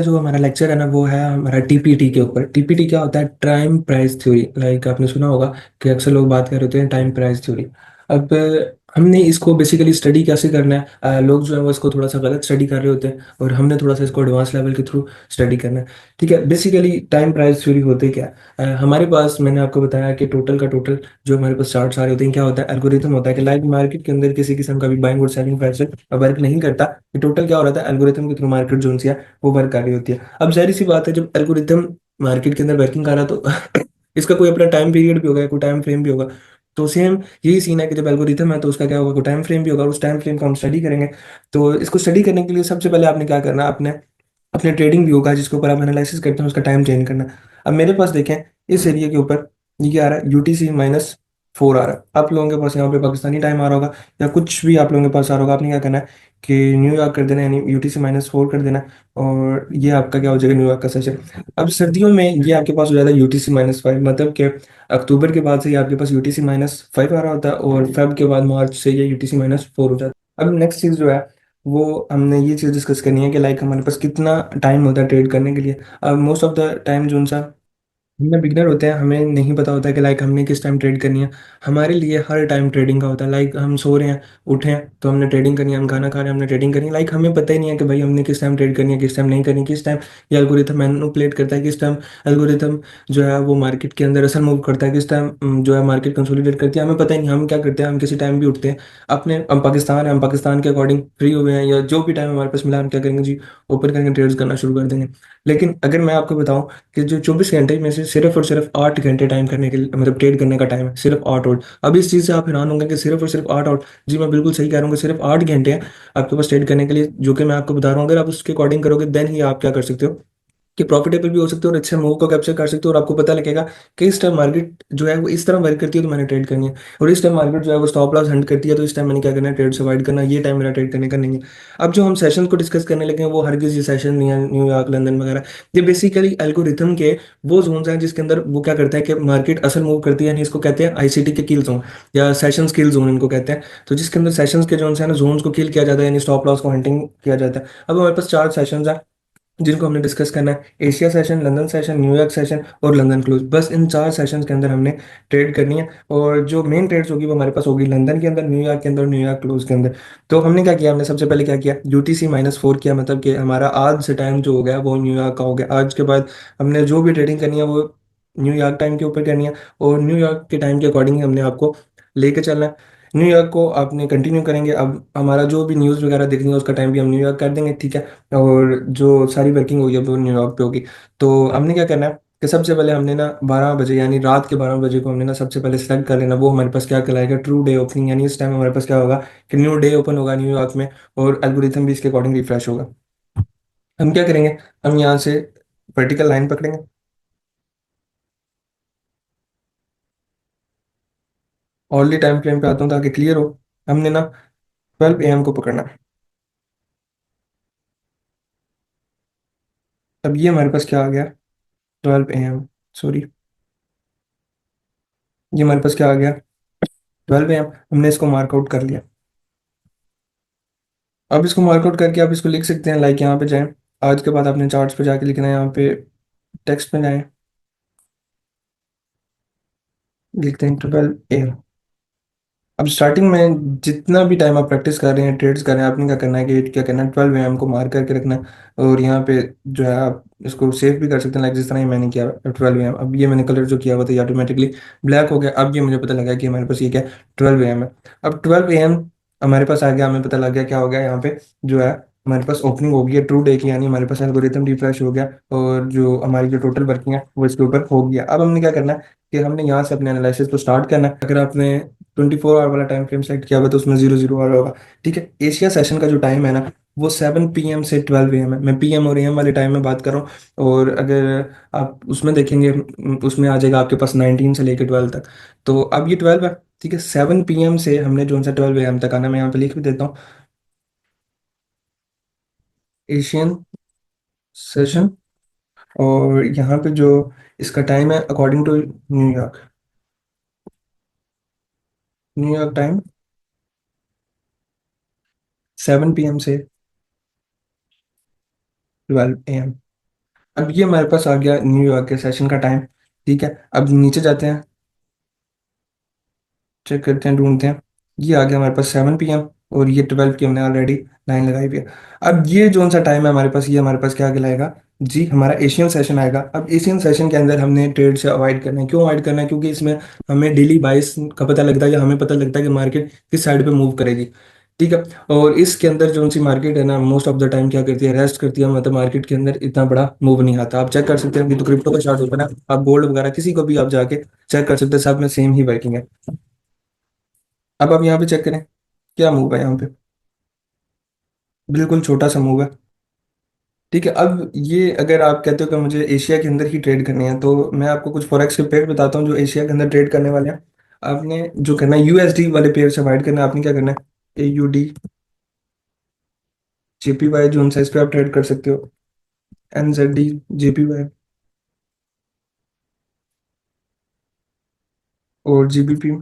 जो हमारा लेक्चर है ना वो है हमारा टीपीटी के ऊपर। टीपीटी क्या होता है? Time price theory. लाइक आपने सुना होगा कि अक्सर लोग बात कर रहे होते हैं टाइम प्राइस थ्योरी। अब हमने इसको बेसिकली स्टडी कैसे करना है, लोग जो है वो इसको थोड़ा सा गलत स्टडी कर रहे होते हैं और हमने थोड़ा सा इसको एडवांस लेवल के थ्रू स्टडी करना है। ठीक है, बेसिकली टाइम प्राइस थ्योरी होते क्या है? हमारे पास मैंने आपको बताया कि टोटल का टोटल जो हमारे पास चार्ट सारे होते हैं, क्या होता है? एल्गोरिथम होता है कि लाइक मार्केट के अंदर किसी किस्म का भी बाइंग और सेलिंग प्राइस वर्क नहीं करता। टोटल क्या हो रहा था? एल्गोरिथम के थ्रू मार्केट जो है वो वर्क कर रही होती है। अब जाहिर सी बात है, जब एल्गोरिथम मार्केट के अंदर वर्किंग कर रहा तो इसका कोई अपना टाइम पीरियड भी होगा, कोई टाइम फ्रेम भी होगा। तो सेम यही सीन है कि जब एल्गोरिथम है तो उसका क्या होगा? कोई टाइम फ्रेम भी होगा, उस टाइम फ्रेम को हम स्टडी करेंगे। तो इसको स्टडी करने के लिए सबसे पहले आपने क्या करना है? अपने अपने ट्रेडिंग व्यू का, जिसके ऊपर आप एनालिसिस करते हैं, उसका टाइम चेंज करना। अब मेरे पास देखें, इस एरिया के ऊपर ये क्या आ रहा है? UTC-4 आ रहा है। आप लोगों के पास यहाँ पे पाकिस्तानी टाइम आ रहा होगा या कुछ भी आप लोगों के पास आ रहा होगा। आपने क्या करना है कि न्यूयॉर्क कर देना है, यानी UTC-4 कर देना है। और ये आपका क्या हो जाएगा? न्यूयॉर्क का सेशन। अब सर्दियों में ये आपके पास हो जाता है UTC-5, मतलब कि अक्टूबर के बाद से ये आपके पास UTC-5 आ रहा होता है और फेब के बाद मार्च से ये UTC-4 हो जाता है। अब नेक्स्ट चीज़ जो है वो हमने ये चीज़ डिस्कस करनी है कि लाइक हमारे पास कितना टाइम होता है ट्रेड करने के लिए। अब मोस्ट ऑफ द टाइम जो सा हमें बिगनर होते हैं, हमें नहीं पता होता है कि लाइक हमने किस टाइम ट्रेड करनी है। हमारे लिए हर टाइम ट्रेडिंग का होता है। लाइक हम सो रहे हैं, उठे हैं तो हमने ट्रेडिंग करनी है, हम खाना खा रहे हैं हमने ट्रेडिंग करनी है। लाइक हमें पता ही नहीं है कि भाई हमने किस टाइम ट्रेड करनी है, किस टाइम नहीं करनी, किस टाइम ये एल्गोरिथम मैनिपुलेट करता है, किस टाइम एल्गोरिथम जो है वो मार्केट के अंदर असल मूव करता है, किस टाइम जो है मार्केट कंसोलिडेट करती है। हमें पता ही नहीं। हम क्या करते हैं? हम किसी टाइम भी उठते हैं, अपने हम पाकिस्तान है, हम पाकिस्तान के अकॉर्डिंग फ्री हुए हैं या जो भी टाइम हमारे पास मिला, हम क्या करेंगे जी? ओपन करेंगे, ट्रेड्स करना शुरू कर देंगे। लेकिन अगर मैं आपको बताऊं कि जो 24 घंटे में से सिर्फ और सिर्फ 8 घंटे टाइम करने के लिए, मतलब ट्रेड करने का टाइम है, सिर्फ 8 आउट। अब इस चीज़ से आप हैरान होंगे कि सिर्फ और सिर्फ 8 आउट। जी मैं बिल्कुल सही कह रहा हूँ कि सिर्फ 8 घंटे हैं आपके पास ट्रेड करने के लिए, जो कि मैं आपको बता रहा हूँ। अगर आप उसके अकॉर्डिंग करोगे देन ही आप क्या कर सकते हो कि प्रॉफिटेबल भी हो सकते हो और अच्छे मूव को कैप्चर कर सकते हो। और आपको पता लगेगा कि इस टाइम मार्केट जो है वो इस तरह वर्क करती है तो मैंने ट्रेड करनी है, और इस टाइम मार्केट जो है वो स्टॉप लॉस हंट करती है तो इस टाइम मैंने क्या करना है? ट्रेड से अवॉइड करना है। ये टाइम मेरा ट्रेड करने का नहीं है। अब जो हम सेशन को डिस्कस करने लगे हैं वो हरगिज ये सेशन नहीं है न्यूयॉर्क लंदन वगैरह। ये बेसिकली एल्गोरिथम के वो जोन्स हैं जिसके अंदर वो क्या करता है कि मार्केट असल मूव करती है, यानी इसको कहते हैं ICT के किल जोन या सेशन किल जोन इनको कहते हैं। तो जिसके अंदर सेशंस के जोन है ना, जोन्स को किल किया जाता है, यानी स्टॉप लॉस को हंटिंग किया जाता है। अब हमारे पास 4 सेशंस हैं जिनको हमने डिस्कस करना है। Asia session, London session, New York session और लंदन क्लोज। बस इन 4 सेशंस के अंदर हमने ट्रेड करनी है। और जो मेन ट्रेड्स होगी वो हमारे पास होगी लंदन के अंदर, न्यूयॉर्क के अंदर, न्यूयॉर्क क्लोज के अंदर। तो हमने क्या किया? हमने सबसे पहले क्या किया? UTC-4 किया, मतलब कि हमारा आज से टाइम जो हो गया वो न्यूयॉर्क का हो गया। आज के बाद हमने जो भी ट्रेडिंग करनी है वो न्यूयॉर्क टाइम के ऊपर करनी है और न्यूयॉर्क के टाइम के अकॉर्डिंग हमने आपको लेके चलना है। न्यूयॉर्क को आपने कंटिन्यू करेंगे। अब हमारा जो भी न्यूज़ वगैरह देखनी है उसका टाइम भी हम न्यूयॉर्क कर देंगे, ठीक है। और जो सारी वर्किंग होगी वो न्यूयॉर्क पे होगी। तो हमने क्या करना है कि सबसे पहले हमने ना 12 बजे, यानी रात के 12 बजे को हमने ना सबसे पहले सेलेक्ट कर लेना। वो हमारे पास क्या कहलाएगा? True day opening. यानी इस टाइम हमारे पास क्या होगा कि न्यू डे ओपन होगा न्यूयॉर्क में और एल्गोरिथम भी इसके अकॉर्डिंग रिफ्रेश होगा। हम क्या करेंगे? हम यहाँ से वर्टिकल लाइन पकड़ेंगे। ऑनली टाइम फ्रेम पे आता हूँ ताकि क्लियर हो। हमने ना 12 AM को पकड़ना है। अब ये हमारे पास क्या आ गया? 12 AM, सॉरी, ये हमारे पास क्या आ गया? 12 AM। हमने इसको मार्कआउट कर लिया। अब इसको मार्कआउट करके आप इसको लिख सकते हैं। लाइक यहाँ पे जाएं, आज के बाद आपने चार्ट्स पे जाके लिखना है। यहाँ पे टेक्स्ट में जाएं, लिखते हैं 12 AM। अब स्टार्टिंग में जितना भी टाइम आप प्रैक्टिस कर रहे हैं, ट्रेड्स कर रहे हैं, आपने क्या करना है कि क्या करना है? 12 AM को मार्क करके रखना है। और यहाँ पे जो है आप इसको सेव भी कर सकते हैं, लाइक जिस तरह ये मैंने किया 12 AM। अब ये मैंने कलर जो किया हुआ था ये ऑटोमेटिकली ब्लैक हो गया। अब ये मुझे पता लगा कि हमारे पास ये क्या 12 AM है। अब 12 AM हमारे पास आ गया, हमें पता लग गया क्या हो गया यहाँ पे जो है हमारे पास ओपनिंग हो गई है ट्रू डे की, यानी हमारे पास एल्गोरिथम रिफ्रेश हो गया और जो हमारी जो टोटल वर्किंग है वो इसके ऊपर हो गया। अब हमने क्या करना है कि हमने यहाँ से अपने एनालिसिस को स्टार्ट करना है। अगर आपने 24 आवर वाला टाइम फ्रेम सेलेक्ट किया हुआ तो उसमें 00 आवर होगा, ठीक है। एशिया सेशन का जो टाइम है ना वो 7 PM से 12 AM है। मैं PM और AM वाले टाइम में बात कर रहा हूँ। और अगर आप उसमें देखेंगे उसमें आ जाएगा आपके पास 19 से लेकर 12 तक। तो अब ये 12 है, ठीक है। 7 PM से हमने जो सा 12 AM तक आना, मैं यहाँ पे लिख भी देता हूँ। एशियन सेशन, और यहाँ पे जो इसका टाइम है according to New York, New York time 7 PM से 12 AM। अब ये हमारे पास आ गया न्यूयॉर्क के सेशन का टाइम। ठीक है, अब नीचे जाते हैं, चेक करते हैं, ढूंढते हैं। ये आ गया हमारे पास 7 PM, और ये 12 PM ने ऑलरेडी लाइन लगाई हुई है। अब ये जो सा टाइम है हमारे पास, ये हमारे पास क्या कहलाएगा जी, हमारा एशियन सेशन आएगा। अब एशियन सेशन के अंदर हमने ट्रेड से अवॉइड करना है। क्यों अवॉइड करना है? क्योंकि इसमें हमें डेली बाइस का पता लगता है, या हमें पता लगता है कि मार्केट किस साइड पे मूव करेगी। ठीक है, और इसके अंदर जो सी मार्केट है ना, मोस्ट ऑफ द टाइम क्या करती है, रेस्ट करती है। मतलब मार्केट के अंदर इतना बड़ा मूव नहीं आता। आप चेक कर सकते हैं कि तो क्रिप्टो का चार्ट होता है ना, आप गोल्ड वगैरह किसी को भी आप जाके चेक कर सकते हैं, सब में सेम ही वर्किंग है। अब आप यहाँ पे चेक करें, क्या मूव है यहाँ पे, बिल्कुल छोटा सा मूव है। ठीक है, अब ये अगर आप कहते हो कि मुझे एशिया के अंदर ही ट्रेड करनी है, तो मैं आपको कुछ फॉरेक्स के पेयर बताता हूँ जो एशिया के अंदर ट्रेड करने वाले हैं। आपने जो करना है, यूएसडी वाले पेयर से अवॉइड करना है। आपने क्या करना है, AUD, JPY, जो उन साइज पे आप ट्रेड कर सकते हो, NZD, JPY और GBP,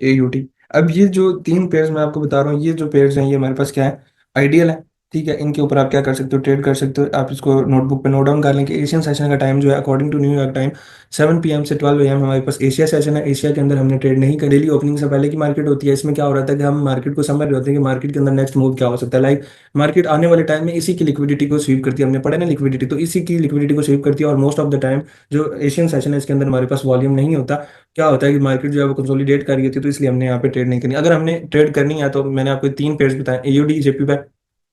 AUD। अब ये जो तीन पेयर्स मैं आपको बता रहा हूँ, ये जो पेयर्स हैं ये हमारे पास क्या है, आइडियल है। ठीक है, इनके ऊपर आप क्या कर सकते हो, ट्रेड कर सकते हो। आप इसको नोटबुक पे नोट डाउन कर लें कि एशियन सेशन का टाइम जो है according to New York time 7 PM से 12 AM हमारे पास एशिया सेशन है। एशिया के अंदर हमने ट्रेड नहीं कर, डेली ओपनिंग से पहले की मार्केट होती है। इसमें क्या हो रहा था कि हम मार्केट को समझ रहे होते हैं कि मार्केट के अंदर नेक्स्ट मूव क्या हो सकता है। लाइक मार्केट आने वाले टाइम में इसी की लिक्विडिटी को स्वीप करती है। हमने पढ़ा ना लिक्विडिटी, तो इसी की लिक्विडिटी को स्वीप करती है। और मोस्ट ऑफ द टाइम जो एशियन सेशन है इसके अंदर हमारे पास वॉल्यूम नहीं होता। क्या होता है कि मार्केट जो है वो कंसोलिडेट कर रही होती है, तो इसलिए हमने यहाँ पे ट्रेड नहीं करनी। अगर हमने ट्रेड करनी है तो मैंने आपको तीन पेयर्स बताए, AUD, JPY,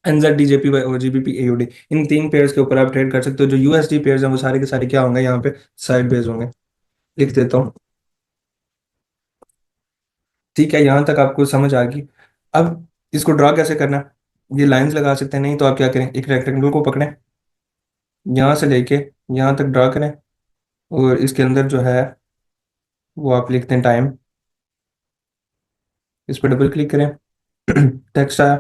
NZD, JPY और GBP, AUD। इन तीन पेयर्स के ऊपर आप ट्रेड कर सकते हो। जो USD पेयर्स हैं वो सारे के सारे क्या होंगे यहाँ पे, साइड बेस होंगे। लिख देता हूँ। ठीक है, यहाँ तक आपको समझ आ गई। अब इसको ड्रा कैसे करना है, ये लाइंस लगा सकते हैं। नहीं तो आप क्या करें, एक रेक्टेंगल को पकड़ें, यहाँ से लेके यहाँ तक ड्रा करें, और इसके अंदर जो है वो आप लिखते हैं टाइम। इस पर डबल क्लिक करें, टेक्स्ट आया।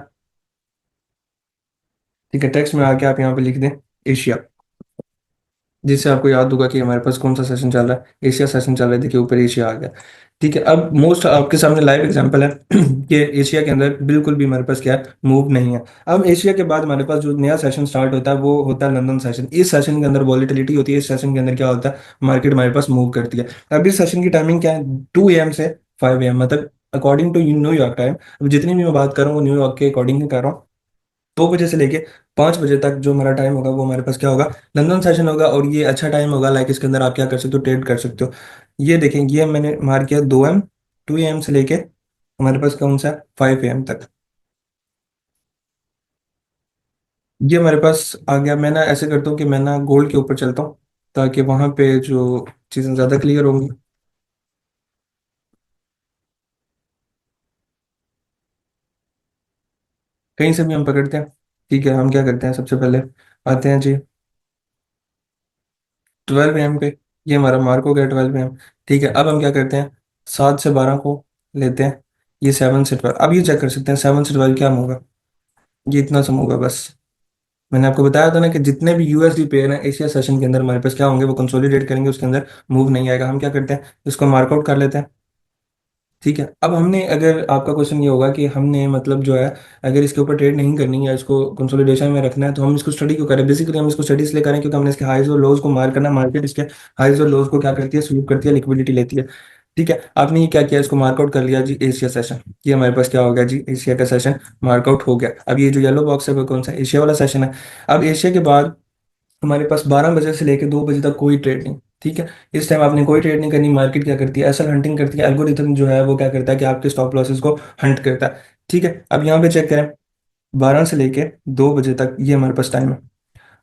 ठीक है, टेक्स्ट में आके आप यहाँ पे लिख दें एशिया, जिससे आपको याद होगा कि हमारे पास कौन सा सेशन चल रहा है, एशिया सेशन चल रहा है। देखिए ऊपर एशिया आ गया। ठीक है, अब मोस्ट आपके सामने लाइव एग्जांपल है कि एशिया के अंदर बिल्कुल भी हमारे पास क्या है, मूव नहीं है। अब एशिया के बाद हमारे पास जो नया सेशन स्टार्ट होता है वो होता है लंदन सेशन। इस सेशन के अंदर वॉलीटिलिटी होती है। इस सेशन के अंदर क्या होता है, मार्केट हमारे पास मूव करती है। अब इस सेशन की टाइमिंग क्या है, 2 AM से 5 AM, मतलब अकॉर्डिंग टू न्यूयॉर्क टाइम। अब जितनी भी मैं बात कर रहा हूँ वो न्यूयॉर्क के अकॉर्डिंग ही कर रहा हूँ। 2 बजे से लेके 5 बजे तक जो हमारा टाइम होगा वो हमारे पास क्या होगा, लंदन सेशन होगा। और ये अच्छा टाइम होगा, लाइक इसके अंदर आप क्या कर सकते हो, ट्रेड कर सकते हो। ये देखें, ये मैंने मार्क किया 2 AM, 2 AM से लेके हमारे पास कौन सा 5 AM तक। ये हमारे पास आ गया। मैं ना ऐसे करता हूँ कि मैं ना गोल्ड के ऊपर चलता हूँ, ताकि वहां पे जो चीज़ें ज़्यादा क्लियर होंगी। कहीं से भी हम पकड़ते हैं। ठीक है, हम क्या करते हैं, सबसे पहले आते हैं जी 12 AM पे। ये हमारा मार्क हो गया 12 AM। ठीक है, अब हम क्या करते हैं, 7 से 12 को लेते हैं। ये 7 से 12, अब ये चेक कर सकते हैं 7 से 12 क्या होगा। ये इतना सम होगा बस। मैंने आपको बताया था ना कि जितने भी USD पेयर हैं एशिया सेशन के अंदर हमारे पास क्या होंगे, वो कंसोलिडेट करेंगे, उसके अंदर मूव नहीं आएगा। हम क्या करते हैं, इसको मार्कआउट कर लेते हैं। ठीक है, अब हमने, अगर आपका क्वेश्चन ये होगा कि हमने मतलब जो है, अगर इसके ऊपर ट्रेड नहीं करनी है, इसको कंसोलिडेशन में रखना है, तो हम इसको स्टडी क्यों करें। बेसिकली हम इसको स्टडी इसलिए करें क्योंकि हमने इसके हाइज और लोज को मार करना। मार्केट इसके हाइज और लोज को क्या करती है, स्वीप करती है, लिक्विडिटी लेती है। ठीक है, आपने ये क्या किया, इसको मार्कआउट कर लिया जी, एशिया सेशन। ये हमारे पास क्या हो गया जी, एशिया का सेशन मार्कआउट हो गया। अब ये जो येलो बॉक्स है वो कौन सा, एशिया वाला सेशन है। अब एशिया के बाद हमारे पास 12 बजे से लेकर 2 बजे तक कोई ट्रेड नहीं। ठीक है, इस टाइम आपने कोई ट्रेड नहीं करनी। मार्केट क्या करती है, एसल हंटिंग करती है। एल्गोरिथम जो है वो क्या करता है कि आपके स्टॉप लॉसेस को हंट करता है। ठीक है, अब यहाँ पे चेक करें, 12 से लेके 2 बजे तक ये हमारे पास टाइम है।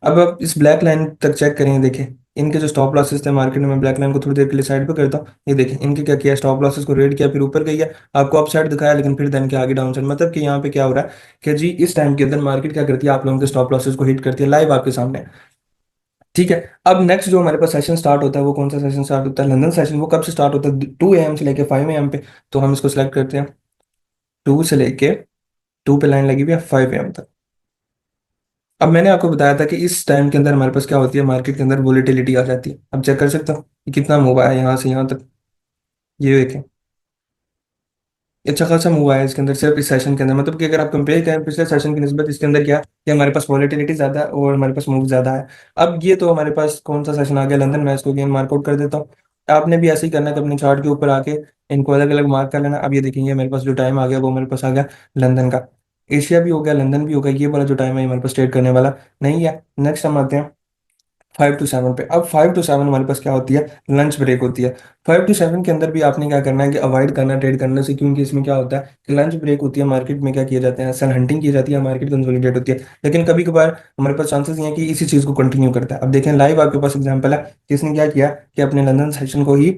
अब आप इस ब्लैक लाइन तक चेक करेंगे, देखें इनके जो स्टॉप लॉसेस थे मार्केट में, मैं ब्लैक लाइन को थोड़ी देर के लिए साइड पे करता हूँ। ये देखें इनके क्या किया, स्टॉप लॉसेस को रेड किया, फिर ऊपर गई है, आपको अप साइड दिखाया, लेकिन फिर देन के आगे डाउन साइड। मतलब कि यहाँ पे क्या हो रहा है कि जी इस टाइम के अंदर मार्केट क्या करती है, आप लोगों के स्टॉप लॉसेस को हिट करती है, लाइव आपके सामने। ठीक है, अब नेक्स्ट जो हमारे पास सेशन स्टार्ट होता है वो कौन सा सेशन स्टार्ट होता है, लंदन सेशन। वो कब से स्टार्ट होता है, 2 AM से लेके 5 AM पे। तो हम इसको सिलेक्ट करते हैं, 2 से लेके 2 पे लाइन लगी हुई है 5 AM तक। अब मैंने आपको बताया था कि इस टाइम के अंदर हमारे पास क्या होती है, मार्केट के अंदर वोलेटिलिटी आ जाती है। अब चेक कर सकता हूँ कि कितना मूव आया यहाँ से यहाँ तक। ये देखें, अच्छा खासा मूव आया इसके अंदर सिर्फ इस सेशन के अंदर, मतलब कि अगर आप कंपेयर करें पिछले सेशन की निस्बत इसके अंदर क्या है कि हमारे पास वॉलेटिलिटी ज़्यादा है और हमारे पास मूव ज़्यादा है। अब ये तो हमारे पास कौन सा सेशन आ गया लंदन, मैं इसको गेन मार्कआउट कर देता हूँ। आपने भी ऐसे ही करना है कि अपने चार्ट के ऊपर आके इनको अलग अलग मार्क कर लेना। अब ये देखेंगे मेरे पास जो टाइम आ गया वो मेरे पास आ गया लंदन का। एशिया भी हो गया, लंदन भी हो गया, ये वाला जो टाइम है ये हमारे पास ट्रेड करने वाला नहीं है। नेक्स्ट हम आते हैं 5 to 7 पे। अब 5 to 7 हमारे पास क्या होती है, लंच ब्रेक होती है। 5 to 7 के अंदर भी आपने क्या करना है कि अवॉइड करना ट्रेड करने से, क्योंकि इसमें क्या होता है कि लंच ब्रेक होती है, मार्केट में क्या किया जाता है, सेल हंटिंग की जाती है, मार्केट कंसोलिडेट होती है। लेकिन कभी कभार हमारे पास चांसेस ये हैं कि इसी चीज़ को कंटिन्यू करता है। अब देखें लाइव आपके पास एग्जाम्पल है कि इसने क्या किया कि अपने लंदन सेशन को ही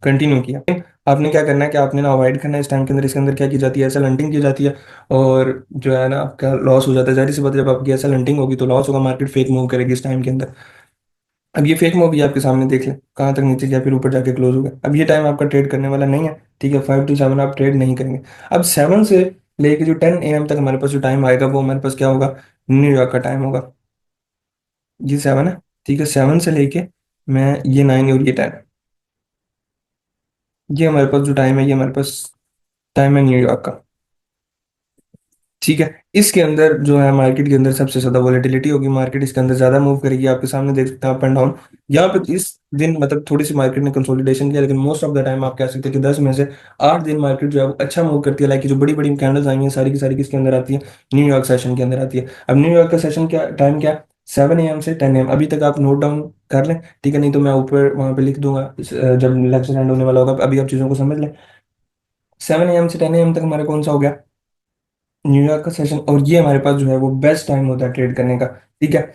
कंटिन्यू किया। आपने क्या करना है कि आपने ना अवॉइड करना है इस टाइम के अंदर, इसके अंदर क्या की जाती है, एसल हंटिंग की जाती है। और जो है ना आपका लॉस हो जाता है, जाहिर सी बात है जब आपकी एसल हंटिंग होगी तो लॉस होगा, मार्केट फेक मूव करेगी इस टाइम के अंदर। अब ये फेक मूव भी आपके सामने देख लें कहाँ तक नीचे गया फिर ऊपर जाके क्लोज हो गया। अब ये टाइम आपका ट्रेड करने वाला नहीं है, ठीक है। 5 to 7 आप ट्रेड नहीं करेंगे। अब 7 से लेके जो 10 AM तक हमारे पास जो टाइम आएगा वो हमारे पास क्या होगा, न्यूयॉर्क का टाइम होगा। ये 7 है, ठीक है। 7 से लेके मैं ये 9 और ये 10, ये हमारे पास जो टाइम है ये हमारे पास टाइम है न्यूयॉर्क का, ठीक है। इसके अंदर जो है मार्केट के अंदर सबसे ज्यादा वॉलेटिलिटी होगी, मार्केट इसके अंदर ज्यादा मूव करेगी, आपके सामने देख सकते हैं अप एंड डाउन। यहाँ पे इस दिन मतलब थोड़ी सी मार्केट ने कंसोलिडेशन किया, लेकिन मोस्ट ऑफ द टाइम आप कह सकते हैं कि 10 में से 8 दिन मार्केट जो है वो अच्छा मूव करती है। लाइक जो बड़ी बड़ी कैंडल्स आई हैं सारी की सारी किसके अंदर आती है, न्यूयॉर्क सेशन के अंदर आती है। अब न्यूयॉर्क का सेशन क्या टाइम क्या, 7 AM से 10 AM। अभी तक आप नोट डाउन कर लें, ठीक है, नहीं तो मैं ऊपर वहां पे लिख दूंगा जब लेक्चर एंड होने वाला होगा। अभी आप चीजों को समझ लें। 7 AM से 10 AM तक हमारा कौन सा हो गया, न्यूयॉर्क का सेशन। और ये हमारे पास जो है वो बेस्ट टाइम होता है ट्रेड करने का, ठीक है।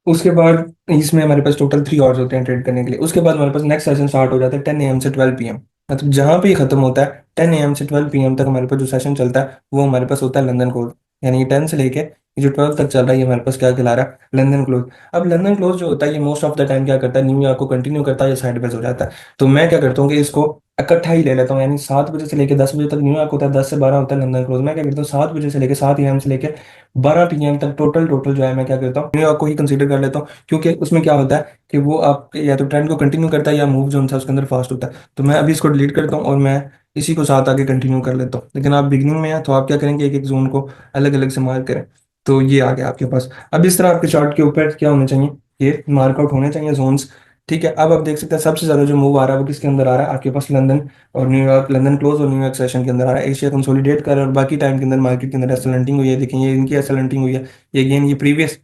उसके बाद इसमें हमारे पास टोटल 3 आवर्स होते हैं ट्रेड करने के लिए। उसके बाद हमारे पास नेक्स्ट सेशन स्टार्ट हो जाता है 10 AM से 12 PM। मतलब जहां पे ये खत्म होता है 10 AM से 12 PM तक हमारे पास जो सेशन चलता है वो हमारे पास होता है लंदन क्लोज। यानी ये 10 से लेके ये जो 12 तक चल रहा है ये हमारे पास क्या कहला रहा है, लंदन क्लोज। अब लंदन क्लोज जो होता है ये मोस्ट ऑफ द टाइम क्या करता है, न्यूयॉर्क को कंटिन्यू करता है या साइड बेस हो जाता है। तो मैं क्या करता हूँ कि इसको इकट्ठा ही ले लेता हूँ। यानी 7 बजे से लेकर 10 बजे तक न्यूयॉर्क होता है, 10 से 12 होता है लंदन क्लोज। मैं क्या करता हूँ 7 बजे से लेकर 7 AM से लेकर 12 PM तक टोटल टोटल जो है मैं क्या करता हूँ न्यूयॉर्क को ही कंसीडर कर लेता हूँ। क्योंकि उसमें क्या होता है कि वो आप या तो ट्रेंड को कंटिन्यू करता है या मूव जो है उसके अंदर फास्ट होता है। तो मैं अभी इसको डिलीट करता हूँ और मैं इसी को साथ आगे कंटिन्यू कर लेता हूँ। लेकिन आप बिगिनिंग में हैं तो आप क्या करेंगे, एक एक जोन को अलग अलग से मार्क करें। तो ये आ गया आपके पास। अब इस तरह आपके चार्ट के ऊपर क्या होने चाहिए, ये मार्कआउट होने चाहिए जोन्स, ठीक है। अब आप देख सकते हैं सबसे ज्यादा जो मूव आ रहा है वो किसके अंदर आ रहा है, आपके पास लंदन और न्यूयॉर्क, लंदन क्लोज और न्यूयॉर्क सेशन के अंदर आ रहा है। एशिया कंसोलिडेट कर रहा है और बाकी टाइम के अंदर मार्केट के अंदर एसएल हुई है। देखें ये इनकी एसएल हुई है, ये अगेन ये प्रीवियस,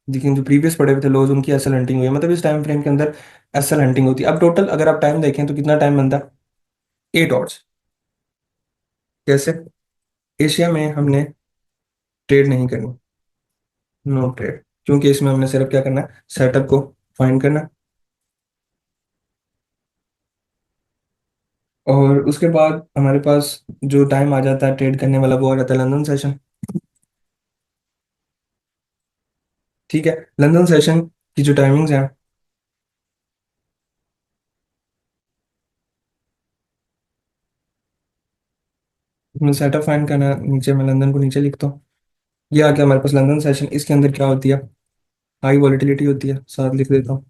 लेकिन जो प्रीवियस पड़े हुए थे लोज उनकी एसएल हंटिंग हुई है। मतलब इस टाइम फ्रेम के अंदर एसएल हंटिंग होती है। अब टोटल अगर आप टाइम देखें तो कितना टाइम बनता है, 8 आवर्स। कैसे, एशिया में हमने ट्रेड नहीं करनी, नो ट्रेड, क्योंकि इसमें हमने सिर्फ क्या करना है, सेटअप को फाइंड करना है। और उसके बाद हमारे पास जो टाइम आ जाता है ट्रेड करने वाला वो आ जाता है लंदन सेशन, ठीक है। लंदन सेशन की जो टाइमिंग्स हैं, उसमें सेटअप फाइंड करना है, नीचे मैं लंदन को नीचे लिखता हूँ। ये आ गया हमारे पास लंदन सेशन। इसके अंदर क्या होती है, हाई वॉलिटिलिटी होती है, साथ लिख देता हूँ।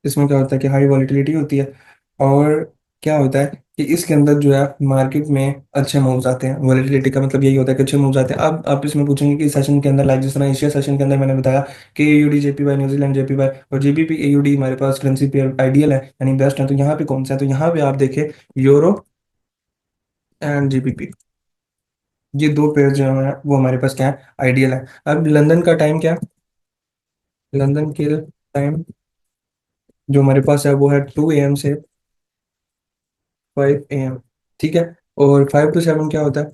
इसमें क्या होता है कि हाई वॉलिटिलिटी होती है। और क्या होता है कि इसके अंदर जो है मार्केट में अच्छे मूव्स आते हैं। वॉलिटिलिटी का मतलब यही होता है कि अच्छे मूव्स आते हैं। अब आप इसमें पूछेंगे कि सेशन के अंदर लाइक जिस तरह एशिया सेशन के अंदर मैंने बताया कि एयूडी जेपीवाई न्यूजीलैंड जेपीवाई और जीबीपी एयूडी हमारे पास करेंसी पेयर आइडियल है यानी बेस्ट है। तो यहाँ पे कौन सा है, तो यहाँ पे आप देखें यूरो एंड जीबीपी, ये दो पेयर जो है वो हमारे पास क्या है, आइडियल है। अब लंदन का टाइम क्या है, लंदन के टाइम जो हमारे पास है वो है 2 AM से 5 AM, ठीक है। और 5 to 7 क्या होता है,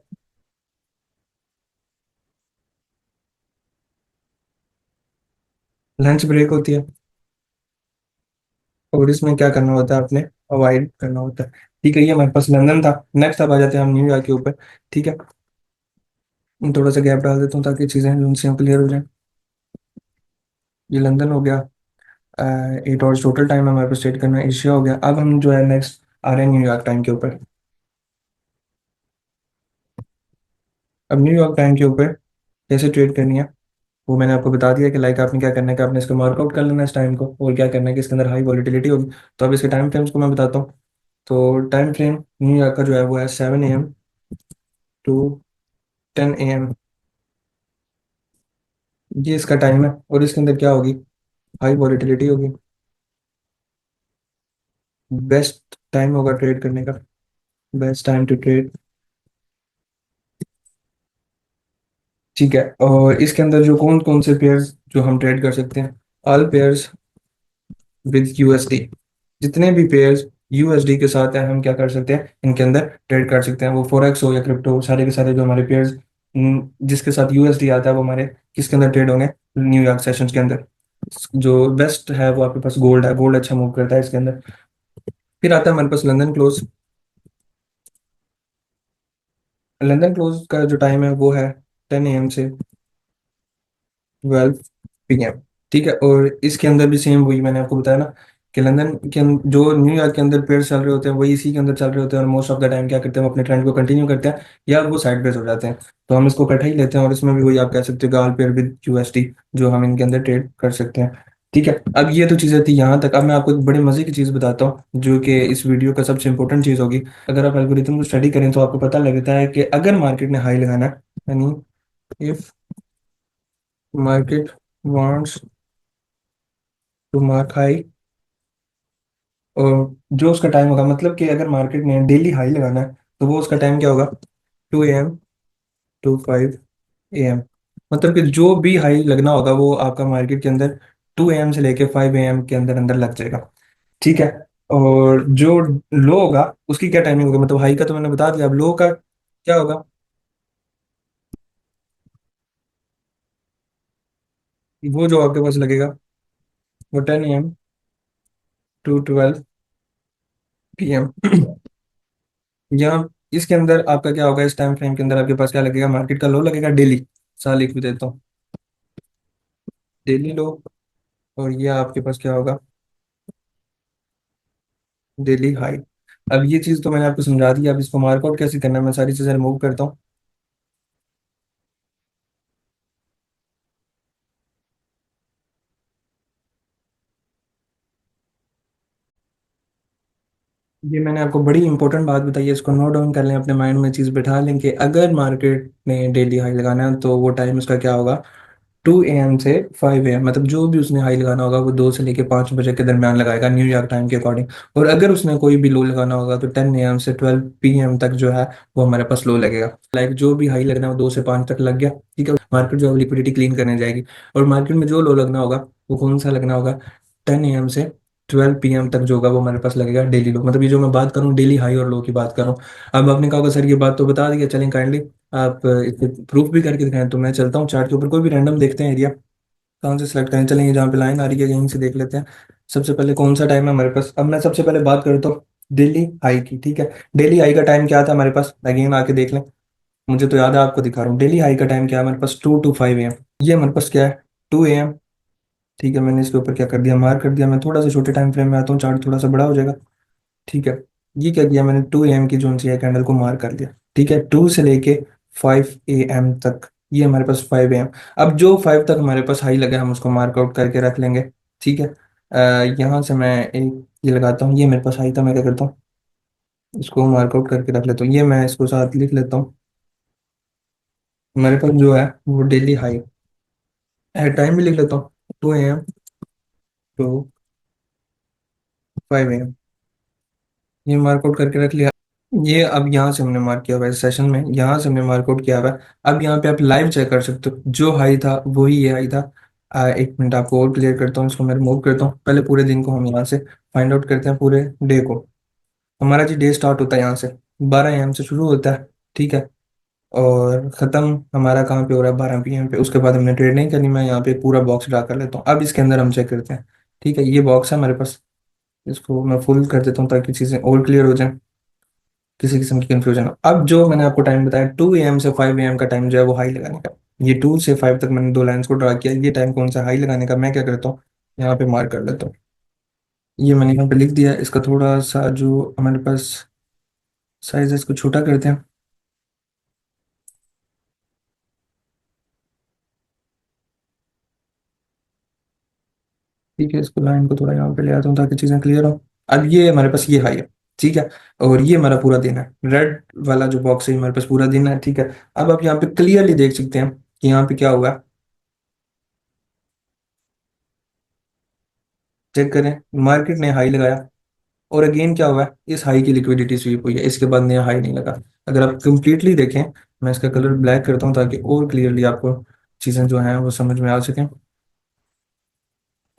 लंच ब्रेक होती है। और इसमें क्या करना होता है, आपने अवॉइड करना होता है, ठीक है। ये हमारे पास लंदन था। नेक्स्ट अब आ जाते हैं हम न्यूयॉर्क के ऊपर, ठीक है। थोड़ा सा गैप डाल देता हूँ ताकि चीज़ें उनसे क्लियर हो जाए। ये लंदन हो गया, 8 आवर्स टोटल टाइम हमारे पास स्टेट करना है। एशिया हो गया। अब हम जो है नेक्स्ट आ रहे हैं न्यूयॉर्क टाइम के ऊपर। अब न्यूयॉर्क टाइम के ऊपर कैसे ट्रेड करनी है वो मैंने आपको बता दिया कि लाइक आपने क्या करना है कि आपने इसको मार्कआउट कर लेना है इस टाइम को, और क्या करना है कि इसके अंदर हाई वॉलिटिलिटी होगी। तो अब इसके टाइम फ्रेम्स को मैं बताता हूँ। तो टाइम फ्रेम न्यूयॉर्क का जो है वो है 7 AM टू 10 AM। ये इसका टाइम है और इसके अंदर क्या होगी, हाई वॉलेटिलिटी होगी। बेस्ट टाइम होगा ट्रेड करने का, बेस्ट टाइम टू ट्रेड। ठीक है, और इसके अंदर जो कौन कौन से पेयर्स जो हम ट्रेड कर सकते हैं, ऑल पेयर्स विद यूएसडी। जितने भी पेयर्स यूएसडी के साथ हैं हम क्या कर सकते हैं, इनके अंदर ट्रेड कर सकते हैं। वो फॉरेक्स हो या क्रिप्टो हो, सारे के सारे जो हमारे पेयर्स जिसके साथ यूएसडी आता है वो हमारे किसके अंदर ट्रेड होंगे, न्यूयॉर्क सेशंस के अंदर। जो बेस्ट है वो आपके पास गोल्ड है, गोल्ड अच्छा मूव करता है इसके अंदर। फिर आता है हमारे पास लंदन क्लोज। लंदन क्लोज का जो टाइम है वो है 10 AM से 12 PM। ठीक है, और इसके अंदर भी सेम वही मैंने आपको बताया ना कि जो न्यूयॉर्क के अंदर पेयर चल रहे होते हैं वही इसी के अंदर चल रहे होते हैं, और मोस्ट ऑफ द टाइम क्या करते हैं, हम अपने ट्रेंड को कंटिन्यू करते हैं या वो साइड बेस हो जाते हैं। तो हम इसको इकट्ठा ही लेते हैं, और इसमें भी वही आप कह सकते हो गाल पेयर विद यूएसडी जो हम इनके अंदर ट्रेड कर सकते हैं। ठीक है, अब ये तो चीज़ें थी यहाँ तक। अब मैं आपको एक बड़े मजे की चीज़ बताता हूँ जो कि इस वीडियो का सबसे इंपॉर्टेंट चीज़ होगी। अगर आप एल्गोरिथम को स्टडी करें तो आपको पता लगता है कि अगर मार्केट ने हाई लगाना है, यानी if market wants to mark high, और जो उसका टाइम होगा, मतलब कि अगर मार्केट ने डेली हाई लगाना है तो वो उसका टाइम क्या होगा, 2 AM टू 5 AM। मतलब कि जो भी हाई लगना होगा वो आपका मार्केट के अंदर 2 AM से लेके 5 AM के अंदर अंदर लग जाएगा। ठीक है, और जो लो होगा उसकी क्या टाइमिंग होगी, मतलब हाई का तो मैंने बता दिया, अब लो का क्या होगा, वो जो आपके पास लगेगा वो 10 AM टू 12 PM। यहाँ इसके अंदर आपका क्या होगा, इस टाइम फ्रेम के अंदर आपके पास क्या लगेगा, मार्केट का लो लगेगा डेली। साल लिख भी देता हूँ, डेली लो। और ये आपके पास क्या होगा, डेली हाई। अब ये चीज़ तो मैंने आपको समझा दी, अब इसको मार्कआउट कैसे करना है मैं सारी चीज़ें रिमूव करता हूँ। ये मैंने आपको बड़ी इंपॉर्टेंट बात बताई है, इसको नोट डाउन कर लें, अपने माइंड में चीज़ बिठा लें कि अगर मार्केट ने डेली हाई लगाना है तो वो टाइम उसका क्या होगा, 2 AM से 5 AM। मतलब जो भी उसने हाई लगाना होगा वो 2 से लेके 5 बजे के दरमियान लगाएगा न्यूयॉर्क टाइम के अकॉर्डिंग। और अगर उसने कोई भी लो लगाना होगा तो 10 AM से 12 PM तक जो है वो हमारे पास लो लगेगा। लाइक जो भी हाई लगना है वो 2 से 5 तक लग गया। ठीक है, मार्केट जो है लिक्विडिटी क्लीन करने जाएगी। और मार्केट में जो लो लगना होगा वो कौन सा लगना होगा, 10 AM से 12 PM तक जो होगा वो हमारे पास लगेगा डेली लो। मतलब ये जो मैं बात करूँ डेली हाई और लो की बात करूँ। अब आपने कहा होगा सर ये बात तो बता दी है, चलें काइंडली आप इसको प्रूफ भी करके दिखाएं। तो मैं चलता हूँ चार्ट के ऊपर, कोई भी रैंडम देखते हैं एरिया, कहाँ से सिलेक्ट करें, चलेंगे जहाँ पे लाइन आ रही है यहीं से देख लेते हैं। सबसे पहले कौन सा टाइम है हमारे पास, अब मैं सबसे पहले बात करता हूँ डेली हाई की। ठीक है, डेली हाई का टाइम क्या था हमारे पास, अगेन आके देख लें। मुझे तो याद है, आपको दिखा रहा हूँ। डेली हाई का टाइम क्या है हमारे पास, 2 to 5 AM। ये हमारे पास क्या है, 2 AM। ठीक है, मैंने इसके ऊपर क्या कर दिया, मार्क कर दिया। मैं थोड़ा सा छोटे टाइम फ्रेम में आता हूँ, चार्ट थोड़ा सा बड़ा हो जाएगा। ठीक है, ये क्या किया मैंने, 2 AM की जो सी है कैंडल को मार्क कर दिया। ठीक है, 2 से लेके 5 AM तक, ये हमारे पास 5 AM। अब जो 5 तक हमारे पास हाई लगा हम उसको मार्क आउट करके रख लेंगे। ठीक है, यहाँ से मैं एक ये लगाता हूँ, ये मेरे पास हाई था, मैं क्या करता हूँ इसको मार्क आउट करके रख लेता हूँ। ये मैं इसको साथ लिख लेता हूँ, मेरे पास जो है वो डेली हाई टाइम भी लिख लेता हूँ, 2 AM टू 5 AM। ये मार्क आउट करके रख लिया। ये अब यहाँ से हमने मार्क किया हुआ है सेशन में, यहाँ से हमने मार्क आउट किया हुआ है। अब यहाँ पे आप लाइव चेक कर सकते हो, जो हाई था वही ये हाई था। एक मिनट आपको और क्लियर करता हूँ, इसको मैं रिमूव करता हूँ। पहले पूरे दिन को हम यहाँ से फाइंड आउट करते हैं, पूरे डे को। हमारा जी डे स्टार्ट होता है यहाँ से, 12 AM से शुरू होता है। ठीक है, और ख़त्म हमारा कहाँ पे हो रहा है, 12 PM पे। उसके बाद हमने ट्रेड नहीं करनी, मैं यहाँ पे पूरा बॉक्स ड्रा कर लेता हूँ। अब इसके अंदर हम चेक करते हैं। ठीक है, ये बॉक्स है हमारे पास, इसको मैं फुल कर देता हूँ ताकि चीज़ें और क्लियर हो जाए, किसी किस्म की कंफ्यूजन हो। अब जो मैंने आपको टाइम बताया, 2 AM से 5 AM का टाइम जो है वो हाई लगाने का। ये 2 से 5 तक मैंने दो लाइंस को ड्रा किया, ये टाइम कौन सा हाई लगाने का, मैं क्या करता हूँ यहाँ पे मार्क कर लेता हूँ। ये मैंने यहाँ पे लिख दिया, इसका थोड़ा सा जो हमारे पास साइज है इसको छोटा करते हैं। ठीक है, इसको लाइन को थोड़ा यहाँ पे ले आता हूँ ताकि चीज़ें क्लियर हो। अब ये हमारे पास ये हाई है। ठीक है। और ये हमारा पूरा दिन है, रेड वाला जो बॉक्स है हमारे पास पूरा दिन है, ठीक है। अब आप यहाँ पे क्लियरली देख सकते हैं कि यहाँ पे क्या हुआ है। चेक करें, मार्केट ने हाई लगाया और अगेन क्या हुआ है, इस हाई की लिक्विडिटी स्वीप हुई है, इसके बाद नया हाई नहीं लगा। अगर आप कंप्लीटली देखें, मैं इसका कलर ब्लैक करता हूँ ताकि और क्लियरली आपको चीज़ें जो हैं वो समझ में आ सकें।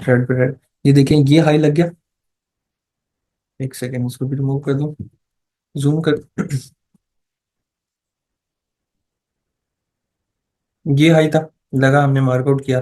रेड पे रेड, ये देखें, ये हाई लग गया। एक सेकेंड, इसको भी रिमूव कर दूं, जूम कर। ये हाई था, लगा, हमने मार्कआउट किया।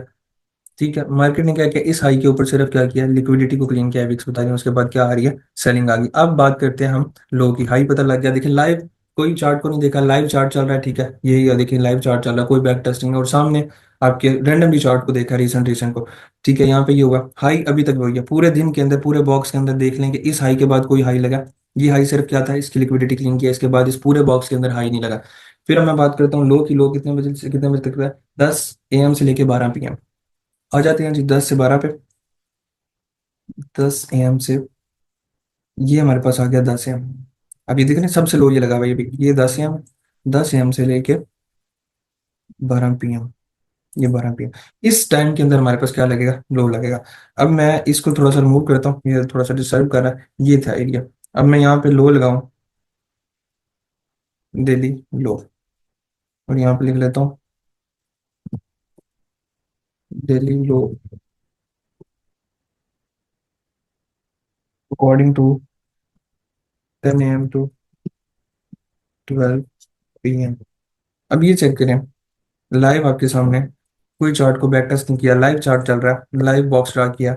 ठीक है, मार्केट ने क्या किया, इस हाई के ऊपर सिर्फ क्या किया, लिक्विडिटी को क्लीन किया, विक्स बता रही है, उसके बाद क्या आ रही है, सेलिंग आ गई। अब बात करते हैं हम लो की। हाई पता लग गया, देखिए लाइव, कोई चार्ट को नहीं देखा, लाइव चार्ट चल रहा है, ठीक है, यही है, देखिए लाइव चार्ट चल रहा है, कोई बैक टेस्टिंग है, और सामने आपके रैंडमली चार्ट को देखा, रिसेंट रिसेंट को। ठीक है, यहाँ पे ये हुआ हाई, अभी तक वही है, पूरे दिन के अंदर, पूरे बॉक्स के अंदर देख लेंगे, इस हाई के बाद कोई हाई लगा। ये हाई सिर्फ क्या था, इसकी लिक्विडिटी क्लीन किया, इसके बाद इस पूरे बॉक्स के अंदर हाई नहीं लगा। फिर अब मैं बात करता हूँ लो की। लो कितने बजे से कितने बजे तक है, 10 AM से लेके 12 PM। आ जाते हैं जी 10 से 12 पे। 10 AM से ये हमारे पास आ गया 10 AM। अब ये देख रहे हैं, सबसे लो ये लगा हुआ है, ये भी ये 10 AM। 10 AM से लेके 12 PM, ये 12 PM, इस टाइम के अंदर हमारे पास क्या लगेगा, लो लगेगा। अब मैं इसको थोड़ा सा रिमूव करता हूँ, ये थोड़ा सा डिस्टर्ब कर रहा है, ये था एरिया। अब मैं यहाँ पे लो लगाऊं, डेली लो, और यहाँ पे लिख लेता हूँ daily low according to 10 AM to 12 PM। अब ये चेक करें, लाइव आपके सामने, कोई चार्ट को बैक टेस्ट नहीं किया, लाइव चार्ट चल रहा है, लाइव बॉक्स ड्रा किया।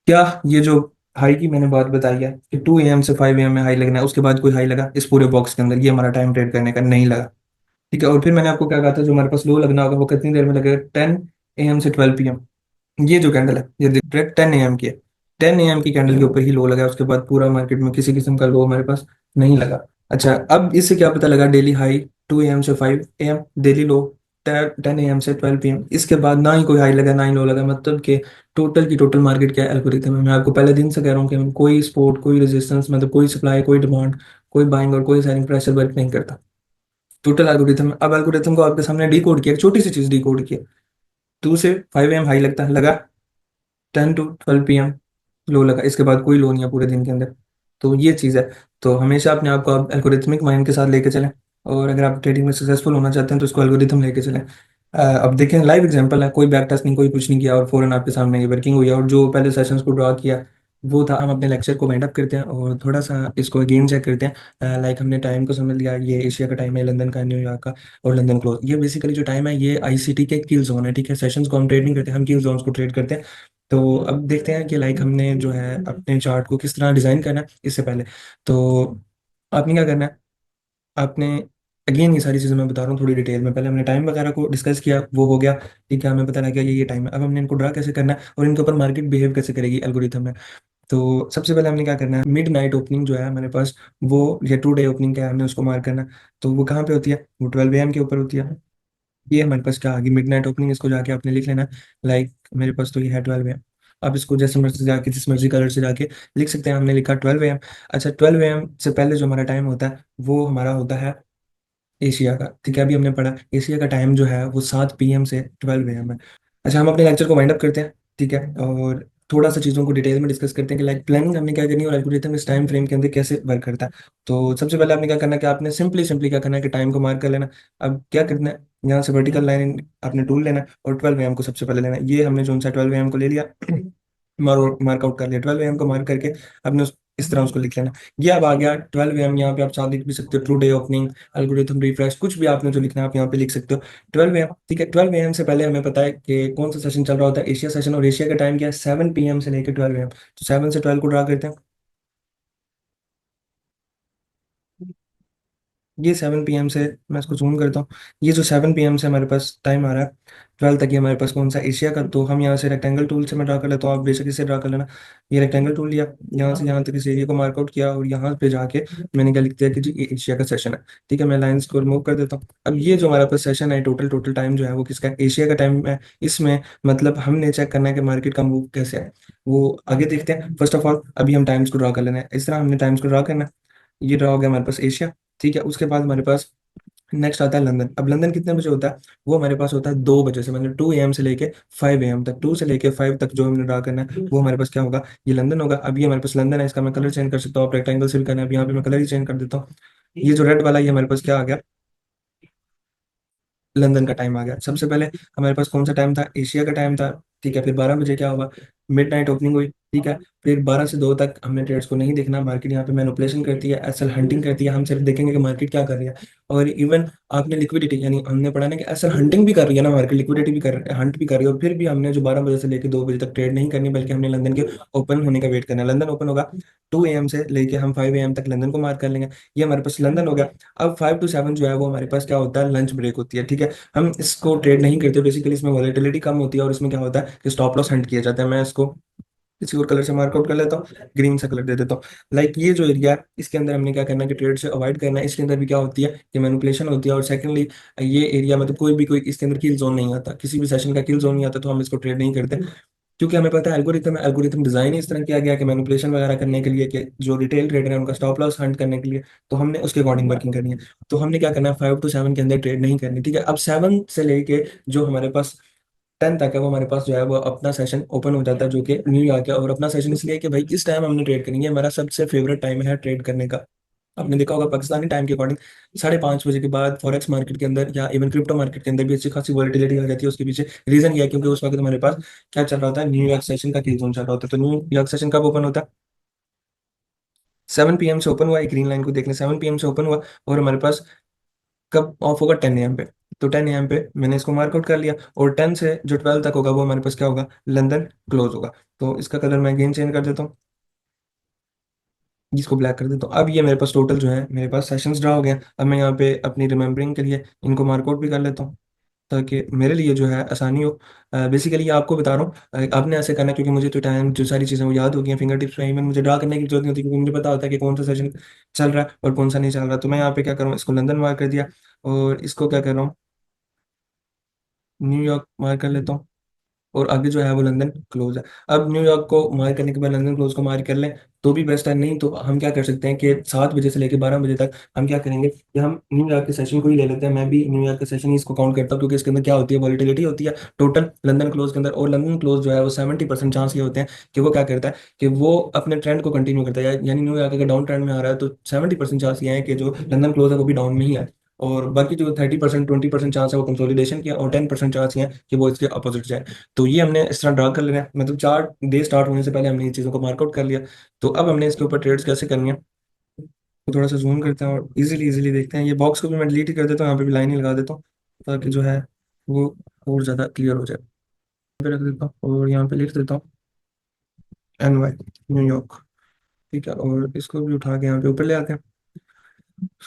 क्या ये जो हाई की मैंने बात बताई है कि 2 AM से 5 AM में हाई लगना है, उसके बाद कोई हाई लगा इस पूरे बॉक्स के अंदर, ये हमारा टाइम ट्रेड करने का नहीं लगा। ठीक है, और फिर मैंने आपको क्या कहा था, जो हमारे पास लो लगना होगा वो कितनी देर में लगेगा, 10 AM से 12 PM। ये जो कैंडल है, ये डायरेक्ट 10 AM की है, 10 AM की कैंडल के ऊपर ही लो लगा, उसके बाद पूरा मार्केट में किसी किस्म का लो हमारे पास नहीं लगा। अच्छा, अब इससे क्या पता लगा, डेली हाई 2 AM से 5 AM, डेली लो 10 AM से 12 PM, इसके बाद ना ही कोई हाई लगा ना ही लो लगा, मतलब कि टोटल की टोटल मार्केट क्या एल्गोरिथम है। मैं आपको पहले दिन से कह रहा हूँ कि कोई सपोर्ट, कोई रेजिस्टेंस, मतलब कोई सप्लाई, कोई डिमांड, कोई बाइंग और कोई सेलिंग प्रेशर वर्क नहीं करता। टोटल एल्गोरिथम, अब एल्गोरिथम को आपके सामने डी कोड किया, एक छोटी सी चीज डी कोड किया। 2 से 5 AM हाई लगता है, लगा, 10 to 12 PM लो लगा, इसके बाद कोई लो नहीं है पूरे दिन के अंदर। तो ये चीज़ है। तो हमेशा अपने आप को आप एल्गोरिथमिक माइंड के साथ लेके चलें, और अगर आप ट्रेडिंग में सक्सेसफुल होना चाहते हैं तो इसको एल्गोरिथम लेके चलें। अब देखें, लाइव एग्जांपल है, कोई बैक टेस्ट नहीं, कोई कुछ नहीं किया, और फौरन आपके सामने ये वर्किंग हुई है। और जो पहले सेशंस को ड्रॉ किया वो था। हम अपने लेक्चर को वाइंड अप करते हैं और थोड़ा सा इसको अगेन चेक करते हैं। लाइक हमने टाइम को समझ लिया, ये एशिया का टाइम है, लंदन का, न्यूयॉर्क का, और लंदन क्लोज। ये बेसिकली जो टाइम है ये आईसीटी के किल जोन है, ठीक है। सेशंस को हम ट्रेड नहीं करते, हम किल जोन्स को ट्रेड करते हैं। तो अब देखते हैं कि लाइक हमने जो है अपने चार्ट को किस तरह डिज़ाइन करना है। इससे पहले तो आपने क्या करना है, आपने, अगेन ये सारी चीज़ें मैं बता रहा हूँ थोड़ी डिटेल में, पहले हमने टाइम वगैरह को डिस्कस किया, वो हो गया। ठीक है, हमें पता लग गया ये टाइम है। अब हमने इनको ड्रा कैसे करना है और इनके ऊपर मार्केट बिहेव कैसे करेगी एल्गोरिथम में। तो सबसे पहले हमने क्या करना है, मिड नाइट ओपनिंग जो है हमारे पास, वो ये 2 डे ओपनिंग क्या है, हमने उसको मार्क करना है। तो वो कहाँ पे होती है, वो 12 AM के ऊपर होती है। ये हमारे पास क्या आ गई, मिडनाइट ओपनिंग, इसको जाके आपने लिख लेना। लाइक मेरे पास तो ये है 12 AM। आप इसको जैसे मर्जी जाके, जिस मर्जी कलर से जाके लिख सकते हैं। हमने लिखा 12 AM। अच्छा, 12 AM से पहले जो हमारा टाइम होता है वो हमारा होता है एशिया का। ठीक है, अभी हमने पढ़ा एशिया का टाइम जो है वो 7 PM से 12 AM है। अच्छा, हम अपने लेक्चर को वाइंड अप करते हैं, ठीक है, और थोड़ा सा चीज़ों को डिटेल में डिस्कस करते हैं कि लाइक प्लानिंग हमने क्या करनी है और एल्गोरिथम इस टाइम फ्रेम के अंदर कैसे वर्क करता है। तो सबसे पहले आपने क्या करना है कि आपने सिंपली सिंपली क्या करना है कि टाइम को मार्क कर लेना। अब क्या करना है, यहाँ से वर्टिकल लाइन आपने टूल लेना है और 12 AM को सबसे पहले लेना है। ये हमने जो सा 12 AM को ले लिया, मार्कआउट कर लिया। 12 AM को मार्क करके आपने इस तरह उसको लिख लेना। ये अब आ गया 12 AM। यहाँ पे आप साथ लिख भी सकते हो, true day opening, algorithm refresh, कुछ भी आपने जो लिखना है आप यहाँ पे लिख सकते हो। 12 AM, ठीक है। 12 AM से पहले हमें पता है कि कौन सा सेशन चल रहा होता है, एशिया सेशन, और एशिया का टाइम क्या है, 7 PM से लेकर 12 AM। तो 7 से 12 को ड्रा करते हैं। ये 7 PM से, मैं इसको जूम करता हूँ, ये जो 7 PM से हमारे पास टाइम आ रहा है 12 तक, ये हमारे पास कौन सा एशिया का, तो हम यहाँ से रेक्टेंगल टूल से मैं ड्रा कर लेता हूँ, आप बेशक इससे ड्रा कर लेना। ये रेक्टेंगल टूल लिया, यहाँ से यहाँ तक इस एरिया को मार्कआउट किया और यहाँ पे जाके मैंने क्या लिख दिया कि जी ये एशिया का सेशन है। ठीक है, मैं लाइन्स को रिमूव कर देता हूँ। अब ये जो हमारे पास सेशन है, टोटल टोटल टाइम जो है वो किसका है, एशिया का टाइम है। इसमें मतलब हमने चेक करना है कि मार्केट का मूव कैसे है, वो आगे देखते हैं। फर्स्ट ऑफ ऑल अभी हम टाइम्स को ड्रा कर लेना है, इस तरह हमने टाइम्स को ड्रा करना है। ये ड्रा हो गया हमारे पास एशिया। ठीक है, उसके बाद हमारे पास नेक्स्ट आता है लंदन। अब लंदन कितने बजे होता है, वो हमारे पास होता है 2 बजे से, मतलब 2 AM से लेके 5 AM तक, 2 से लेके 5 तक जो हमने ड्रा करना है वो हमारे पास क्या होगा, ये लंदन होगा। अभी हमारे पास लंदन है, इसका मैं कलर चेंज कर सकता हूँ, आप रेक्टेंगल से भी करना है, अब यहाँ पे मैं कलर ही चेंज कर देता हूँ। ये जो रेड वाला, ये हमारे पास क्या आ गया, लंदन का टाइम आ गया। सबसे पहले हमारे पास कौन सा टाइम था, एशिया का टाइम था। ठीक है, फिर 12 बजे क्या हुआ, मिड नाइट ओपनिंग हुई। ठीक है, फिर 12 से 2 तक हमने ट्रेड्स को नहीं देखना, मार्केट यहाँ पे मैनिपुलेशन करती है, एसएल हंटिंग करती है, हम सिर्फ देखेंगे कि मार्केट क्या कर रही है। और इवन आपने लिक्विडिटी, यानी हमने पढ़ा ना कि एसएल हंटिंग भी कर रही है ना, मार्केट लिक्विडिटी भी कर हंट भी कर रही है, और फिर भी हमने जो 12 बजे से लेकर 2 बजे तक ट्रेड नहीं करनी, बल्कि हमने लंदन के ओपन होने का वेट करना है। लंदन ओपन होगा 2 AM से लेके हम 5 AM तक लंदन को मार्क कर लेंगे। ये हमारे पास लंदन हो गया। अब 5 to 7 जो है वो हमारे पास क्या होता है, लंच ब्रेक होती है। ठीक है, हम इसको ट्रेड नहीं करते, बेसिकली इसमें वॉलेटिलिटी कम होती है, और इसमें क्या होता है कि स्टॉप लॉस हंट किया जाता है। मैं इसको किसी और कलर से मार्कआउट कर लेता हूँ, ग्रीन सा कलर दे देता हूँ। लाइक ये जो एरिया है इसके अंदर हमने क्या करना है कि ट्रेड से अवॉइड करना है, इसके अंदर भी क्या होती है कि मैनिपुलेशन होती है। और सेकंडली ये एरिया मतलब कोई इसके अंदर किल जोन नहीं आता, किसी भी सेशन का किल जोन नहीं आता, तो हम इसको ट्रेड नहीं करते, क्योंकि हमें पता है एल्गोरिथम डिजाइन ही इस तरह किया गया है कि मैनिपुलेशन वगैरह करने के लिए, कि जो रिटेल ट्रेडर है उनका स्टॉप लॉस हंट करने के लिए, तो हमने उसके अकॉर्डिंग वर्किंग करनी है। तो हमने क्या करना है, 5 to 7 के अंदर ट्रेड नहीं करनी। ठीक है, अब 7 से लेके जो हमारे पास 10 तक है, वो हमारे पास जो है वो अपना सेशन ओपन हो जाता है, जो कि न्यूयॉर्क है। और अपना सेशन इसलिए कि भाई इस टाइम हमने ट्रेड करेंगे, हमारा सबसे फेवरेट टाइम है ट्रेड करने का। आपने देखा होगा पाकिस्तानी टाइम के अकॉर्डिंग 5:30 बजे के बाद फॉरेक्स मार्केट के अंदर या इवन क्रिप्टो मार्केट के अंदर भी अच्छी खासी वॉलिटिलिटी आ जाती है। उसके पीछे रीजन ये है क्योंकि उस वक्त हमारे पास क्या चल रहा होता है, न्यूयॉर्क सेशन का किल जोन चल रहा होता है। तो न्यूयॉर्क सेशन कब ओपन होता है, 7 PM से ओपन हुआ, एक ग्रीन लाइन को देख लें, 7 PM से ओपन हुआ, और हमारे पास कब ऑफ होगा, 10 AM पे। तो 10 AM पे मैंने इसको मार्कआउट कर लिया, और 10 से जो 12 तक होगा वो हमारे पास क्या होगा, लंदन क्लोज होगा। तो इसका कलर मैं अगेन चेंज कर देता हूँ, इसको ब्लैक कर देता हूँ। अब ये मेरे पास टोटल जो है मेरे पास सेशंस ड्रा हो गए हैं। अब मैं यहाँ पे अपनी रिमेम्बरिंग के लिए इनको मार्कआउट भी कर लेता हूँ, ताकि मेरे लिए जो है आसानी हो। बेसिकली आपको बता रहा हूँ, आपने ऐसे करना है, क्योंकि मुझे तो टाइम जो सारी चीज़ें वो याद हो गई हैं फिंगर टिप्स पे, इवन मुझे ड्रा करने की जरूरत नहीं होती, क्योंकि मुझे पता होता है कि कौन सा सेशन चल रहा है और कौन सा नहीं चल रहा। तो मैं यहाँ पे क्या करूँ, इसको लंदन मार्क कर दिया, और इसको क्या कर रहा हूँ, न्यूयॉर्क मार्क कर लेता हूँ, और आगे जो है वो लंदन क्लोज है। अब न्यूयॉर्क को मार्क करने के बाद लंदन क्लोज को मार्क कर लें तो भी बेस्ट है, नहीं तो हम क्या कर सकते हैं कि 7 बजे से लेकर 12 बजे तक हम क्या करेंगे कि हम न्यूयॉर्क के सेशन को ही ले लेते हैं। मैं भी न्यूयॉर्क के सेशन ही इसको काउंट करता हूँ, क्योंकि इसके अंदर क्या होती है, वॉलिटिलिटी होती है टोटल लंदन क्लोज के अंदर। और लंदन क्लोज जो है वो 70% चांस ये होते हैं कि वो क्या करता है कि वो अपने ट्रेंड को कंटिन्यू करता है, यानी न्यूयॉर्क अगर डाउन ट्रेंड में आ रहा है तो 70% चांस ये है कि जो लंदन क्लोज है वो भी डाउन में ही है। और बाकी जो 30% 20% चांस है वो कंसोलिडेशन की है, और 10% चांस ये है कि वो इसके अपोजिट जाए। तो ये हमने इस तरह ड्रा कर लेना है, मतलब 4 डे स्टार्ट होने से पहले हमने ये चीज़ों को मार्कआउट कर लिया। तो अब हमने इसके ऊपर ट्रेड्स कैसे करनी है, तो थोड़ा सा जूम करते हैं और इजीली इजीली देखते हैं। ये बॉक्स को भी मैं डिलीट ही कर देता हूँ, यहाँ पे भी लाइन ही लगा देता हूँ, ताकि जो है वो और ज़्यादा क्लियर हो जाए। यहाँ पे रख देता हूँ और यहाँ पे लिख देता हूँ NY, न्यूयॉर्क। ठीक है, और इसको भी उठा के यहाँ पे ऊपर ले आते हैं।